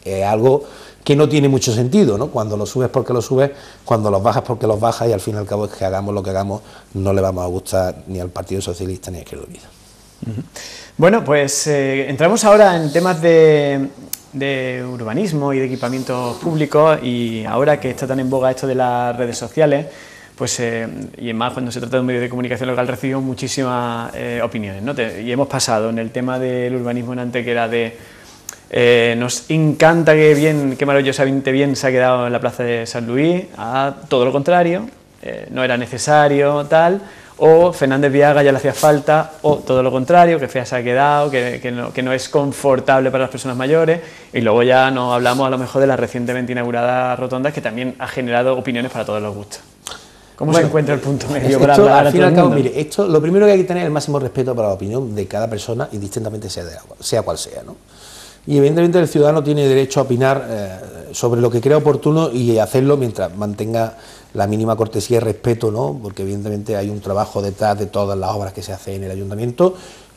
Es algo que no tiene mucho sentido, ¿no? Cuando lo subes porque lo subes, cuando los bajas porque los bajas, y al fin y al cabo es que hagamos lo que hagamos, no le vamos a gustar ni al Partido Socialista ni a Izquierda Unida. Bueno, pues entramos ahora en temas de urbanismo y de equipamientos públicos, y ahora que está tan en boga esto de las redes sociales, pues y más cuando se trata de un medio de comunicación local, recibimos muchísimas opiniones, ¿no? Y hemos pasado en el tema del urbanismo en Antequera de nos encanta qué maravillosamente bien se ha quedado en la plaza de San Luis, a todo lo contrario, no era necesario, tal, o Fernández Viaga ya le hacía falta, o todo lo contrario, que fea se ha quedado, que no es confortable para las personas mayores, y luego ya nos hablamos a lo mejor de la recientemente inaugurada rotonda, que también ha generado opiniones para todos los gustos. ¿Cómo se encuentra el punto medio para hablar a todo el mundo? Mire, esto, lo primero que hay que tener es el máximo respeto para la opinión de cada persona, indistintamente sea cual sea, ¿no? Y evidentemente el ciudadano tiene derecho a opinar sobre lo que crea oportuno y hacerlo mientras mantenga la mínima cortesía y respeto, ¿no? Porque evidentemente hay un trabajo detrás de todas las obras que se hacen en el ayuntamiento.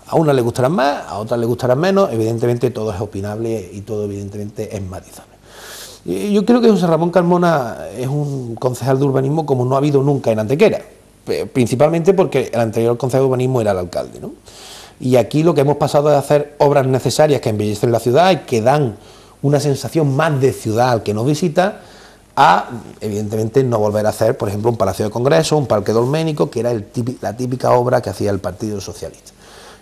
A unas les gustarán más, a otras les gustarán menos, evidentemente todo es opinable y todo evidentemente es matizable. Yo creo que José Ramón Carmona es un concejal de urbanismo como no ha habido nunca en Antequera, principalmente porque el anterior concejal de urbanismo era el alcalde, ¿no? Y aquí lo que hemos pasado es hacer obras necesarias que embellecen la ciudad y que dan una sensación más de ciudad al que nos visita, a, evidentemente, no volver a hacer, por ejemplo, un palacio de congresos, un parque dolménico, que era la típica obra que hacía el Partido Socialista.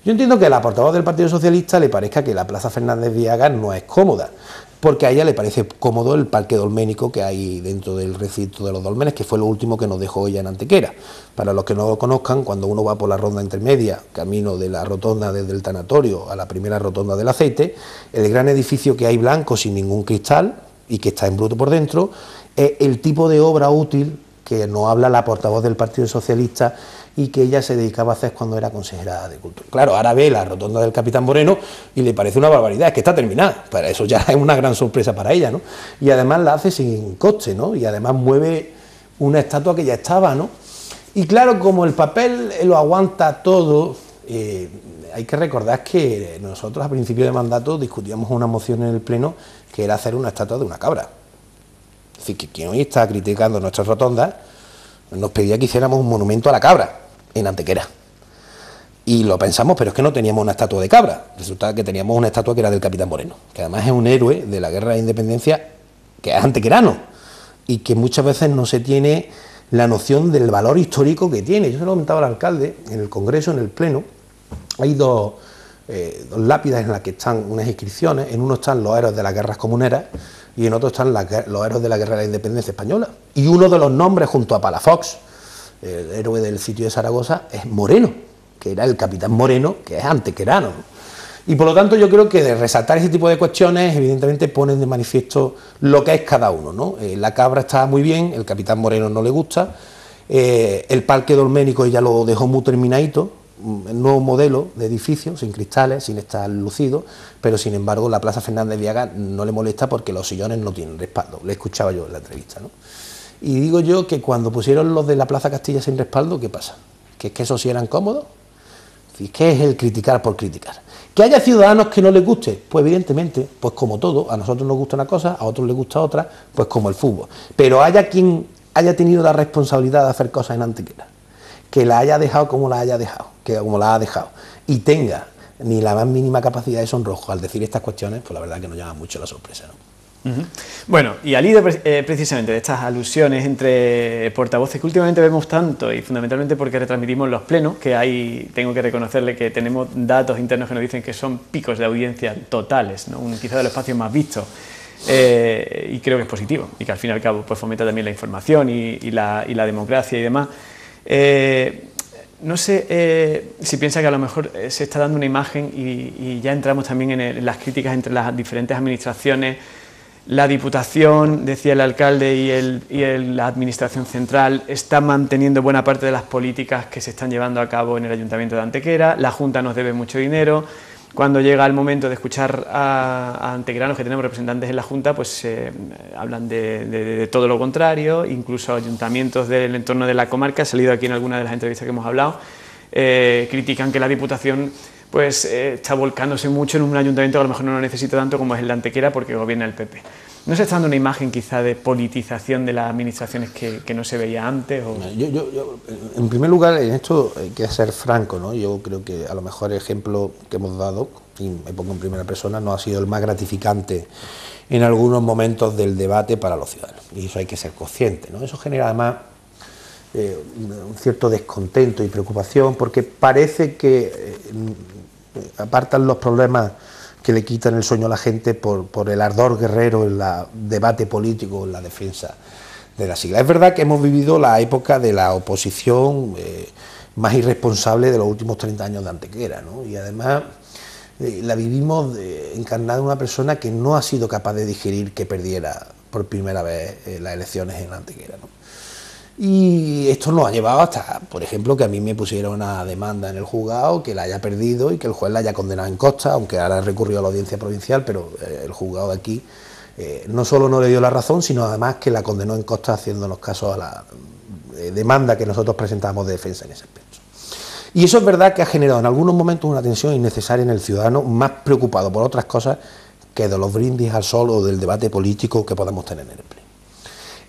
Yo entiendo que a la portavoz del Partido Socialista le parezca que la Plaza Fernández Viaga no es cómoda, porque a ella le parece cómodo el parque dolménico que hay dentro del recinto de los dolmenes, que fue lo último que nos dejó ella en Antequera. Para los que no lo conozcan, cuando uno va por la ronda intermedia, camino de la rotonda desde el tanatorio a la primera rotonda del aceite, el gran edificio que hay blanco sin ningún cristal y que está en bruto por dentro, es el tipo de obra útil que nos habla la portavoz del Partido Socialista y que ella se dedicaba a hacer cuando era consejera de Cultura. Claro, ahora ve la rotonda del Capitán Moreno y le parece una barbaridad, es que está terminada, para eso ya es una gran sorpresa para ella, ¿no? Y además la hace sin coste, ¿no? Y además mueve una estatua que ya estaba, ¿no? Y claro, como el papel lo aguanta todo, hay que recordar que nosotros a principio de mandato discutíamos una moción en el Pleno que era hacer una estatua de una cabra. Es decir, que quien hoy está criticando nuestras rotondas nos pedía que hiciéramos un monumento a la cabra en Antequera. Y lo pensamos, pero es que no teníamos una estatua de cabra. Resulta que teníamos una estatua que era del Capitán Moreno, que además es un héroe de la Guerra de Independencia, que es antequerano, y que muchas veces no se tiene la noción del valor histórico que tiene. Yo se lo comentaba al alcalde en el Congreso, en el Pleno. Hay dos lápidas en las que están unas inscripciones. En uno están los héroes de las guerras comuneras y en otro están los héroes de la guerra de la independencia española. Y uno de los nombres, junto a Palafox, el héroe del sitio de Zaragoza, es Moreno, que era el capitán Moreno, que es antequerano, ¿no? Y por lo tanto yo creo que de resaltar ese tipo de cuestiones evidentemente ponen de manifiesto lo que es cada uno, ¿no? La cabra está muy bien, el capitán Moreno no le gusta, el parque dolménico ya lo dejó muy terminadito, el nuevo modelo de edificio, sin cristales, sin estar lucido, pero sin embargo la Plaza Fernández Viaga no le molesta porque los sillones no tienen respaldo, le escuchaba yo en la entrevista, ¿no? Y digo yo que cuando pusieron los de la Plaza Castilla sin respaldo, ¿qué pasa? ¿Que es que esos sí eran cómodos? ¿Qué es el criticar por criticar? ¿Que haya ciudadanos que no les guste? Pues evidentemente, pues como todo, a nosotros nos gusta una cosa, a otros les gusta otra, pues como el fútbol. Pero haya quien haya tenido la responsabilidad de hacer cosas en Antequera, que la haya dejado como la haya dejado, que como la ha dejado, y tenga ni la más mínima capacidad de sonrojo al decir estas cuestiones, pues la verdad que nos llama mucho la sorpresa, ¿no? Bueno, y al hilo precisamente de estas alusiones entre portavoces que últimamente vemos tanto, y fundamentalmente porque retransmitimos los plenos, que ahí tengo que reconocerle que tenemos datos internos que nos dicen que son picos de audiencia totales, ¿no? Quizá de los espacios más vistos, y creo que es positivo, y que al fin y al cabo pues fomenta también la información y la democracia y demás. No sé si piensa que a lo mejor se está dando una imagen, y ya entramos también en las críticas entre las diferentes administraciones. La Diputación, decía el alcalde, y la Administración Central están manteniendo buena parte de las políticas que se están llevando a cabo en el Ayuntamiento de Antequera. La Junta nos debe mucho dinero. Cuando llega el momento de escuchar a antequeranos que tenemos representantes en la Junta, pues hablan de todo lo contrario. Incluso ayuntamientos del entorno de la comarca, ha salido aquí en alguna de las entrevistas que hemos hablado, critican que la Diputación pues está volcándose mucho en un ayuntamiento que a lo mejor no lo necesita tanto como es el de Antequera, porque gobierna el PP. ¿No se está dando una imagen quizá de politización de las administraciones que no se veía antes? O... Yo, en primer lugar, en esto hay que ser franco, ¿no? Yo creo que a lo mejor el ejemplo que hemos dado, y me pongo en primera persona, no ha sido el más gratificante en algunos momentos del debate para los ciudadanos, y eso hay que ser consciente, ¿no? Eso genera además un cierto descontento y preocupación, porque parece que apartan los problemas que le quitan el sueño a la gente por el ardor guerrero en el debate político, en la defensa de la sigla. Es verdad que hemos vivido la época de la oposición más irresponsable de los últimos 30 años de Antequera, ¿no? Y además la vivimos encarnada en una persona que no ha sido capaz de digerir que perdiera por primera vez las elecciones en Antequera, ¿no? Y esto nos ha llevado hasta, por ejemplo, que a mí me pusiera una demanda en el juzgado, que la haya perdido y que el juez la haya condenado en costa, aunque ahora ha recurrido a la audiencia provincial, pero el juzgado de aquí no solo no le dio la razón, sino además que la condenó en costa, haciéndonos caso a la demanda que nosotros presentamos de defensa en ese aspecto. Y eso es verdad que ha generado en algunos momentos una tensión innecesaria en el ciudadano, más preocupado por otras cosas que de los brindis al sol o del debate político que podamos tener en el pleno.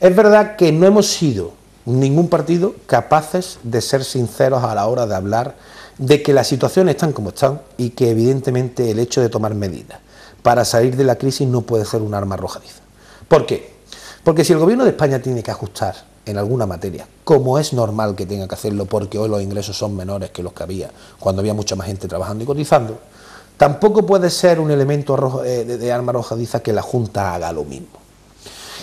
Es verdad que no hemos sido ningún partido capaces de ser sinceros a la hora de hablar de que las situaciones están como están y que evidentemente el hecho de tomar medidas para salir de la crisis no puede ser un arma arrojadiza. ¿Por qué? Porque si el Gobierno de España tiene que ajustar en alguna materia, como es normal que tenga que hacerlo porque hoy los ingresos son menores que los que había cuando había mucha más gente trabajando y cotizando, tampoco puede ser un elemento de arma arrojadiza que la Junta haga lo mismo.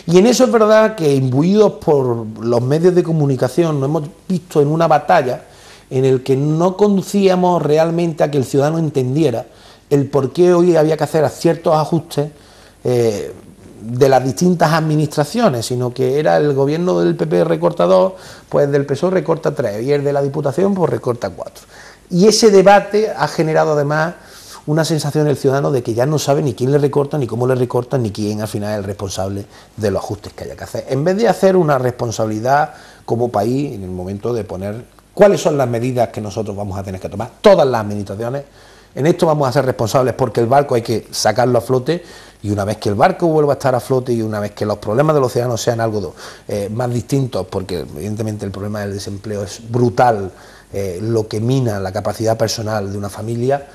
Y en eso es verdad que, imbuidos por los medios de comunicación, nos hemos visto en una batalla en el que no conducíamos realmente a que el ciudadano entendiera el por qué hoy había que hacer ciertos ajustes de las distintas administraciones, sino que era el gobierno del PP recorta 2, pues del PSOE recorta 3, y el de la Diputación pues recorta 4. Y ese debate ha generado además una sensación en el ciudadano de que ya no sabe ni quién le recorta, ni cómo le recorta, ni quién al final es el responsable de los ajustes que haya que hacer. En vez de hacer una responsabilidad como país en el momento de poner cuáles son las medidas que nosotros vamos a tener que tomar, todas las administraciones, en esto vamos a ser responsables porque el barco hay que sacarlo a flote, y una vez que el barco vuelva a estar a flote y una vez que los problemas de los ciudadanos sean algo más distintos, porque evidentemente el problema del desempleo es brutal, lo que mina la capacidad personal de una familia,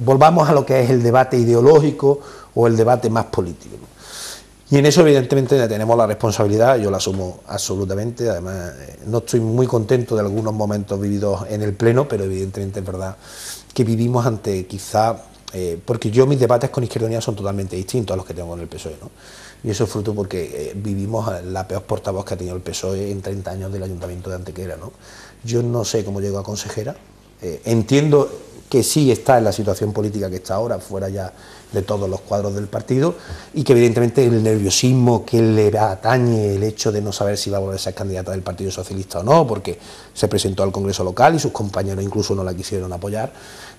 volvamos a lo que es el debate ideológico o el debate más político. Y en eso evidentemente tenemos la responsabilidad, yo la asumo absolutamente, además no estoy muy contento de algunos momentos vividos en el Pleno, pero evidentemente es verdad que vivimos ante quizá, porque yo mis debates con Izquierda Unida son totalmente distintos a los que tengo con el PSOE, ¿no? Y eso es fruto porque vivimos la peor portavoz que ha tenido el PSOE en 30 años del Ayuntamiento de Antequera, ¿no? Yo no sé cómo llegó a consejera, entiendo que sí está en la situación política que está ahora, fuera ya de todos los cuadros del partido, y que evidentemente el nerviosismo que le atañe el hecho de no saber si va a volver a ser candidata del Partido Socialista o no, porque se presentó al Congreso local y sus compañeros incluso no la quisieron apoyar,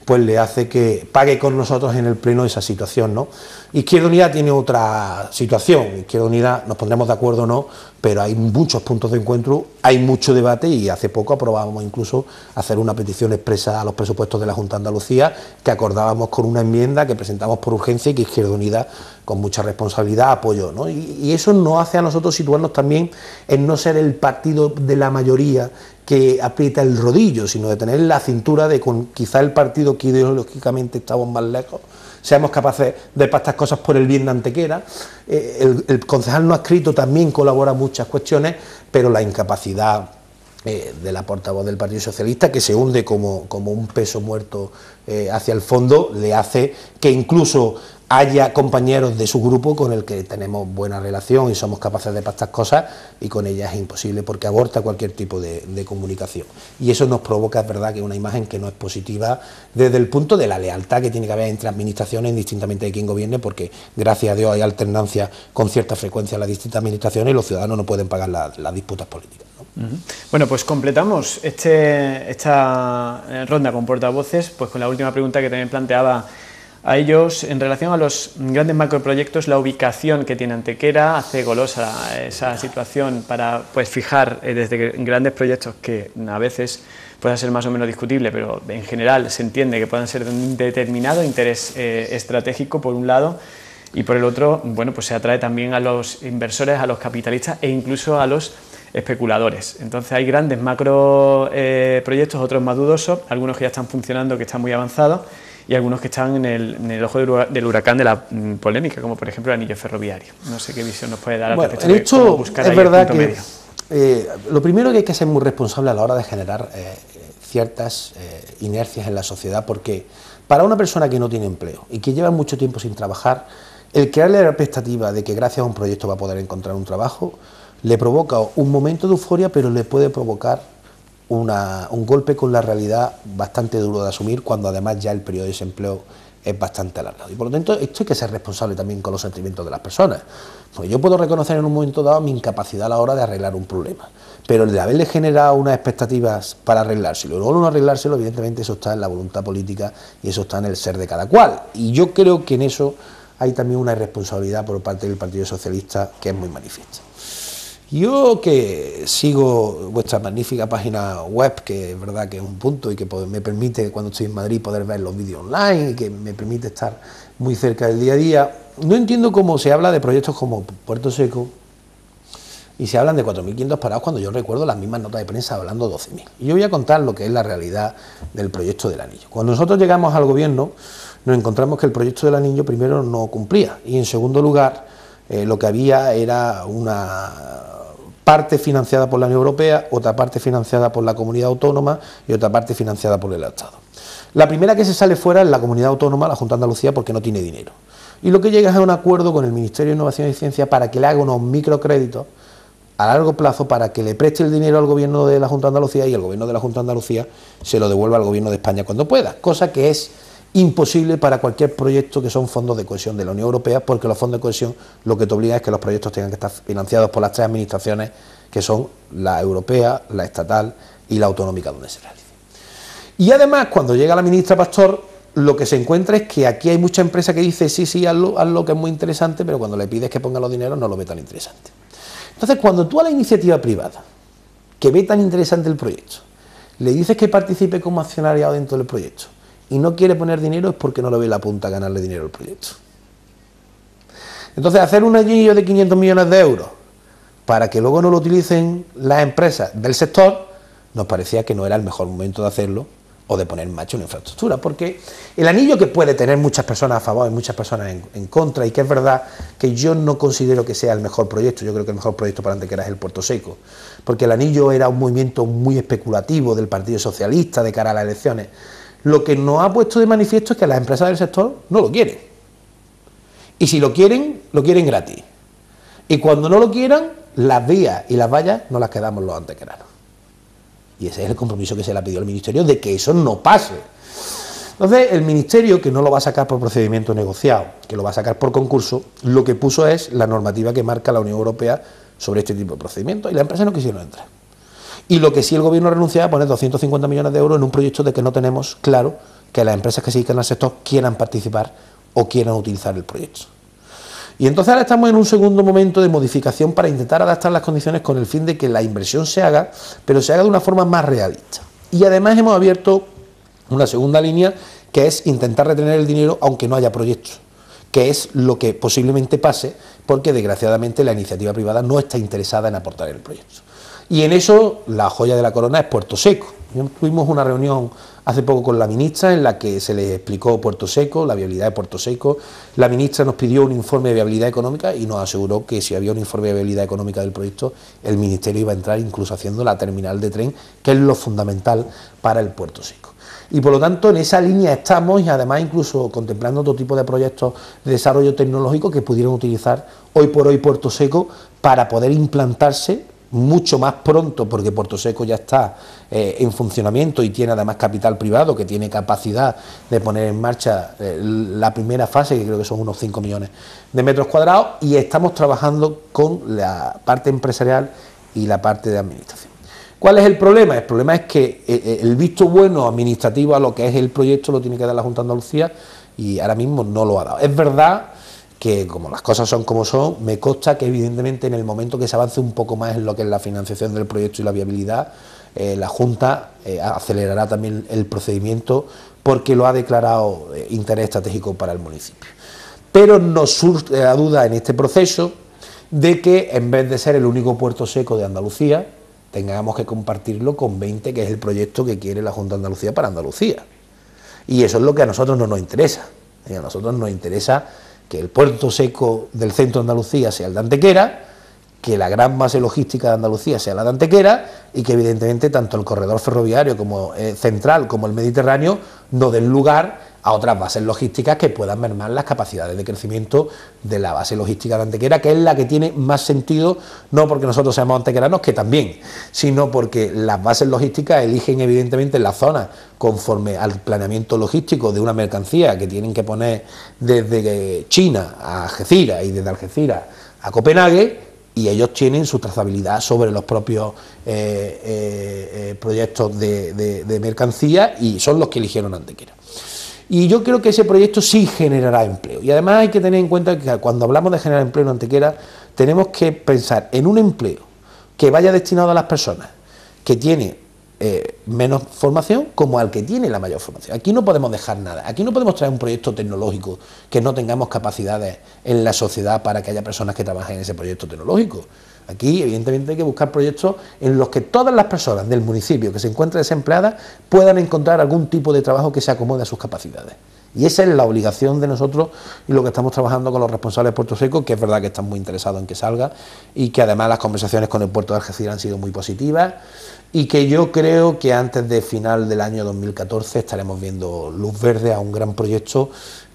pues le hace que pague con nosotros en el Pleno esa situación, ¿no? Izquierda Unida tiene otra situación, Izquierda Unida nos pondremos de acuerdo o no, pero hay muchos puntos de encuentro, hay mucho debate y hace poco aprobábamos incluso hacer una petición expresa a los presupuestos de la Junta de Andalucía que acordábamos con una enmienda que presentamos por urgencia y que Izquierda Unida con mucha responsabilidad apoyó, ¿no? Y eso nos hace a nosotros situarnos también en no ser el partido de la mayoría que aprieta el rodillo, sino de tener la cintura de con quizá el partido que ideológicamente estamos más lejos, seamos capaces de pactar cosas por el bien de Antequera. El concejal no adscrito también colabora en muchas cuestiones, pero la incapacidad de la portavoz del Partido Socialista, que se hunde como un peso muerto hacia el fondo, le hace que incluso haya compañeros de su grupo con el que tenemos buena relación y somos capaces de pactar cosas, y con ella es imposible porque aborta cualquier tipo de comunicación. Y eso nos provoca, es verdad, que una imagen que no es positiva desde el punto de la lealtad que tiene que haber entre administraciones, indistintamente de quién gobierne, porque gracias a Dios hay alternancia con cierta frecuencia en las distintas administraciones y los ciudadanos no pueden pagar las disputas políticas, ¿no? Bueno, pues completamos esta ronda con portavoces pues con la última pregunta que también planteaba a ellos en relación a los grandes macroproyectos. La ubicación que tiene Antequera hace golosa esa situación para pues fijar desde grandes proyectos que a veces puedan ser más o menos discutibles, pero en general se entiende que puedan ser de un determinado interés estratégico por un lado, y por el otro, bueno, pues se atrae también a los inversores, a los capitalistas e incluso a los especuladores. Entonces hay grandes macro proyectos, otros más dudosos, algunos que ya están funcionando, que están muy avanzados, y algunos que están en el ojo del huracán de la polémica, como por ejemplo el anillo ferroviario. No sé qué visión nos puede dar al respecto de cómo buscar ahí el punto medio. Lo primero que hay que ser muy responsable a la hora de generar ciertas inercias en la sociedad, porque para una persona que no tiene empleo y que lleva mucho tiempo sin trabajar, el crearle la expectativa de que gracias a un proyecto va a poder encontrar un trabajo, le provoca un momento de euforia, pero le puede provocar un golpe con la realidad bastante duro de asumir, cuando además ya el periodo de desempleo es bastante alargado. Y por lo tanto, esto hay que ser responsable también con los sentimientos de las personas. Porque yo puedo reconocer en un momento dado mi incapacidad a la hora de arreglar un problema, pero el de haberle generado unas expectativas para arreglárselo y luego no arreglárselo, evidentemente eso está en la voluntad política y eso está en el ser de cada cual. Y yo creo que en eso hay también una irresponsabilidad por parte del Partido Socialista que es muy manifiesta. Yo que sigo vuestra magnífica página web, que es verdad que es un punto y que me permite cuando estoy en Madrid poder ver los vídeos online y que me permite estar muy cerca del día a día, no entiendo cómo se habla de proyectos como Puerto Seco y se hablan de 4.500 parados cuando yo recuerdo las mismas notas de prensa hablando de 12.000. Y yo voy a contar lo que es la realidad del proyecto del anillo. Cuando nosotros llegamos al gobierno nos encontramos que el proyecto del anillo primero no cumplía y en segundo lugar lo que había era una parte financiada por la Unión Europea, otra parte financiada por la comunidad autónoma y otra parte financiada por el Estado. La primera que se sale fuera es la comunidad autónoma, la Junta de Andalucía, porque no tiene dinero. Y lo que llega es a un acuerdo con el Ministerio de Innovación y Ciencia para que le haga unos microcréditos a largo plazo para que le preste el dinero al gobierno de la Junta de Andalucía y el gobierno de la Junta de Andalucía se lo devuelva al gobierno de España cuando pueda, cosa que es imposible para cualquier proyecto que son fondos de cohesión de la Unión Europea, porque los fondos de cohesión lo que te obliga es que los proyectos tengan que estar financiados por las tres administraciones que son la europea, la estatal y la autonómica donde se realice. Y además, cuando llega la ministra Pastor, lo que se encuentra es que aquí hay mucha empresa que dice sí, hazlo, que es muy interesante, pero cuando le pides que ponga los dineros no lo ve tan interesante. Entonces, cuando tú a la iniciativa privada, que ve tan interesante el proyecto, le dices que participe como accionariado dentro del proyecto y no quiere poner dinero, es porque no lo ve la punta a ganarle dinero al proyecto. Entonces, hacer un anillo de 500 millones de euros para que luego no lo utilicen las empresas del sector, nos parecía que no era el mejor momento de hacerlo o de poner en marcha una infraestructura, porque el anillo, que puede tener muchas personas a favor y muchas personas en contra, y que es verdad que yo no considero que sea el mejor proyecto, yo creo que el mejor proyecto para Antequera es el Puerto Seco, porque el anillo era un movimiento muy especulativo del Partido Socialista de cara a las elecciones. Lo que nos ha puesto de manifiesto es que las empresas del sector no lo quieren, y si lo quieren gratis, y cuando no lo quieran, las vías y las vallas no las quedamos los antequeranos. Y ese es el compromiso que se le ha pedido al Ministerio, de que eso no pase. Entonces, el Ministerio, que no lo va a sacar por procedimiento negociado, que lo va a sacar por concurso, lo que puso es la normativa que marca la Unión Europea sobre este tipo de procedimientos, y las empresas no quisieron entrar. Y lo que sí el Gobierno renuncia a poner 250 millones de euros en un proyecto de que no tenemos claro que las empresas que se dedican al sector quieran participar o quieran utilizar el proyecto. Y entonces ahora estamos en un segundo momento de modificación para intentar adaptar las condiciones con el fin de que la inversión se haga, pero se haga de una forma más realista. Y además hemos abierto una segunda línea, que es intentar retener el dinero aunque no haya proyectos, que es lo que posiblemente pase, porque desgraciadamente la iniciativa privada no está interesada en aportar el proyecto. Y en eso la joya de la corona es Puerto Seco. Tuvimos una reunión hace poco con la ministra en la que se les explicó Puerto Seco, la viabilidad de Puerto Seco. La ministra nos pidió un informe de viabilidad económica y nos aseguró que si había un informe de viabilidad económica del proyecto, el Ministerio iba a entrar incluso haciendo la terminal de tren, que es lo fundamental para el Puerto Seco. Y por lo tanto en esa línea estamos, y además incluso contemplando otro tipo de proyectos de desarrollo tecnológico que pudieran utilizar hoy por hoy Puerto Seco para poder implantarse mucho más pronto, porque Puerto Seco ya está en funcionamiento y tiene además capital privado que tiene capacidad de poner en marcha la primera fase, que creo que son unos 5 millones de metros cuadrados, y estamos trabajando con la parte empresarial y la parte de administración. ¿Cuál es el problema? El problema es que el visto bueno administrativo a lo que es el proyecto lo tiene que dar la Junta de Andalucía, y ahora mismo no lo ha dado. Es verdad que, como las cosas son como son, me consta que evidentemente en el momento que se avance un poco más en lo que es la financiación del proyecto y la viabilidad, la Junta acelerará también el procedimiento, porque lo ha declarado interés estratégico para el municipio. Pero nos surge la duda en este proceso de que, en vez de ser el único puerto seco de Andalucía, tengamos que compartirlo con 20, que es el proyecto que quiere la Junta de Andalucía para Andalucía. Y eso es lo que a nosotros no nos interesa. A nosotros nos interesa que el puerto seco del centro de Andalucía sea el de Antequera, que la gran base logística de Andalucía sea la de Antequera, y que evidentemente tanto el corredor ferroviario como central como el Mediterráneo no den lugar a otras bases logísticas que puedan mermar las capacidades de crecimiento de la base logística de Antequera, que es la que tiene más sentido, no porque nosotros seamos antequeranos, que también, sino porque las bases logísticas eligen evidentemente la zona conforme al planeamiento logístico de una mercancía que tienen que poner desde China a Algeciras y desde Algeciras a Copenhague, y ellos tienen su trazabilidad sobre los propios proyectos de mercancía, y son los que eligieron Antequera. Y yo creo que ese proyecto sí generará empleo. Y además hay que tener en cuenta que cuando hablamos de generar empleo en Antequera, tenemos que pensar en un empleo que vaya destinado a las personas que tienen menos formación como al que tiene la mayor formación. Aquí no podemos dejar nada. Aquí no podemos traer un proyecto tecnológico que no tengamos capacidades en la sociedad para que haya personas que trabajen en ese proyecto tecnológico. Aquí, evidentemente, hay que buscar proyectos en los que todas las personas del municipio que se encuentren desempleadas puedan encontrar algún tipo de trabajo que se acomode a sus capacidades. Y esa es la obligación de nosotros y lo que estamos trabajando con los responsables de Puerto Seco, que es verdad que están muy interesados en que salga, y que además las conversaciones con el puerto de Algeciras han sido muy positivas, y que yo creo que antes de final del año 2014 estaremos viendo luz verde a un gran proyecto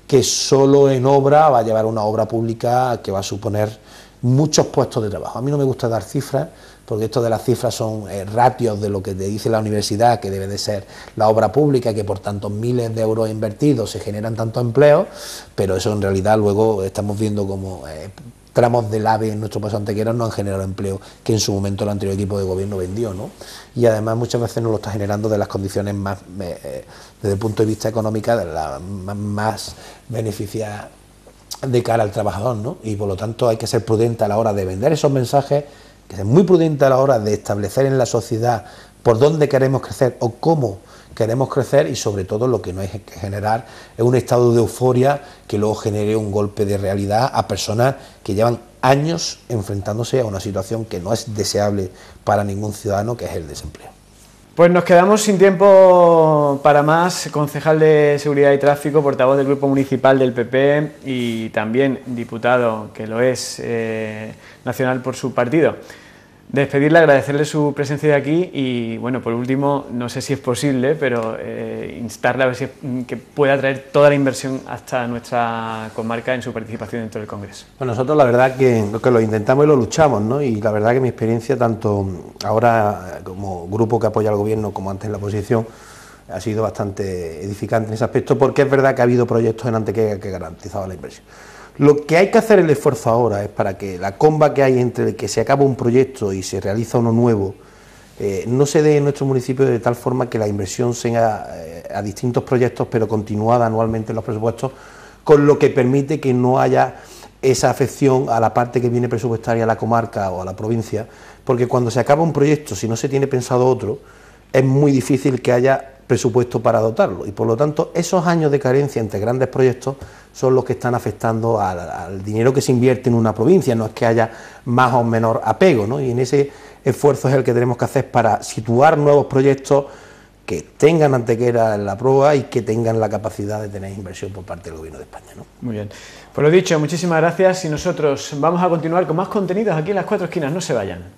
que solo en obra va a llevar una obra pública que va a suponer muchos puestos de trabajo. A mí no me gusta dar cifras, porque esto de las cifras son ratios de lo que te dice la universidad que debe de ser la obra pública, que por tantos miles de euros invertidos se generan tantos empleos, pero eso en realidad luego estamos viendo como tramos del AVE en nuestro paso Antequera no han generado empleo que en su momento el anterior equipo de gobierno vendió, ¿no? Y además muchas veces no lo está generando de las condiciones más, desde el punto de vista económico, de las más beneficiadas de cara al trabajador, ¿no? Y por lo tanto hay que ser prudente a la hora de vender esos mensajes, que ser muy prudente a la hora de establecer en la sociedad por dónde queremos crecer o cómo queremos crecer, y sobre todo lo que no hay que generar es un estado de euforia que luego genere un golpe de realidad a personas que llevan años enfrentándose a una situación que no es deseable para ningún ciudadano, que es el desempleo. Pues nos quedamos sin tiempo para más. Concejal de Seguridad y Tráfico, portavoz del Grupo Municipal del PP y también diputado, que lo es, nacional por su partido. Despedirle, agradecerle su presencia de aquí y, bueno, por último, no sé si es posible, pero instarle a ver si que pueda traer toda la inversión hasta nuestra comarca en su participación dentro del Congreso. Bueno, nosotros la verdad que lo intentamos y lo luchamos, ¿no? Y la verdad que mi experiencia, tanto ahora como grupo que apoya al Gobierno como antes en la oposición, ha sido bastante edificante en ese aspecto, porque es verdad que ha habido proyectos en Antequera que garantizaban la inversión. Lo que hay que hacer el esfuerzo ahora es para que la comba que hay entre el que se acaba un proyecto y se realiza uno nuevo no se dé en nuestro municipio de tal forma que la inversión sea a distintos proyectos pero continuada anualmente en los presupuestos, con lo que permite que no haya esa afección a la parte que viene presupuestaria a la comarca o a la provincia, porque cuando se acaba un proyecto, si no se tiene pensado otro, es muy difícil que haya presupuesto para dotarlo y por lo tanto esos años de carencia entre grandes proyectos son los que están afectando al dinero que se invierte en una provincia, no es que haya más o menor apego, ¿no? Y en ese esfuerzo es el que tenemos que hacer para situar nuevos proyectos que tengan Antequera en la prueba y que tengan la capacidad de tener inversión por parte del Gobierno de España, ¿no? Muy bien, pues lo dicho, muchísimas gracias y nosotros vamos a continuar con más contenidos aquí en Las Cuatro Esquinas, no se vayan.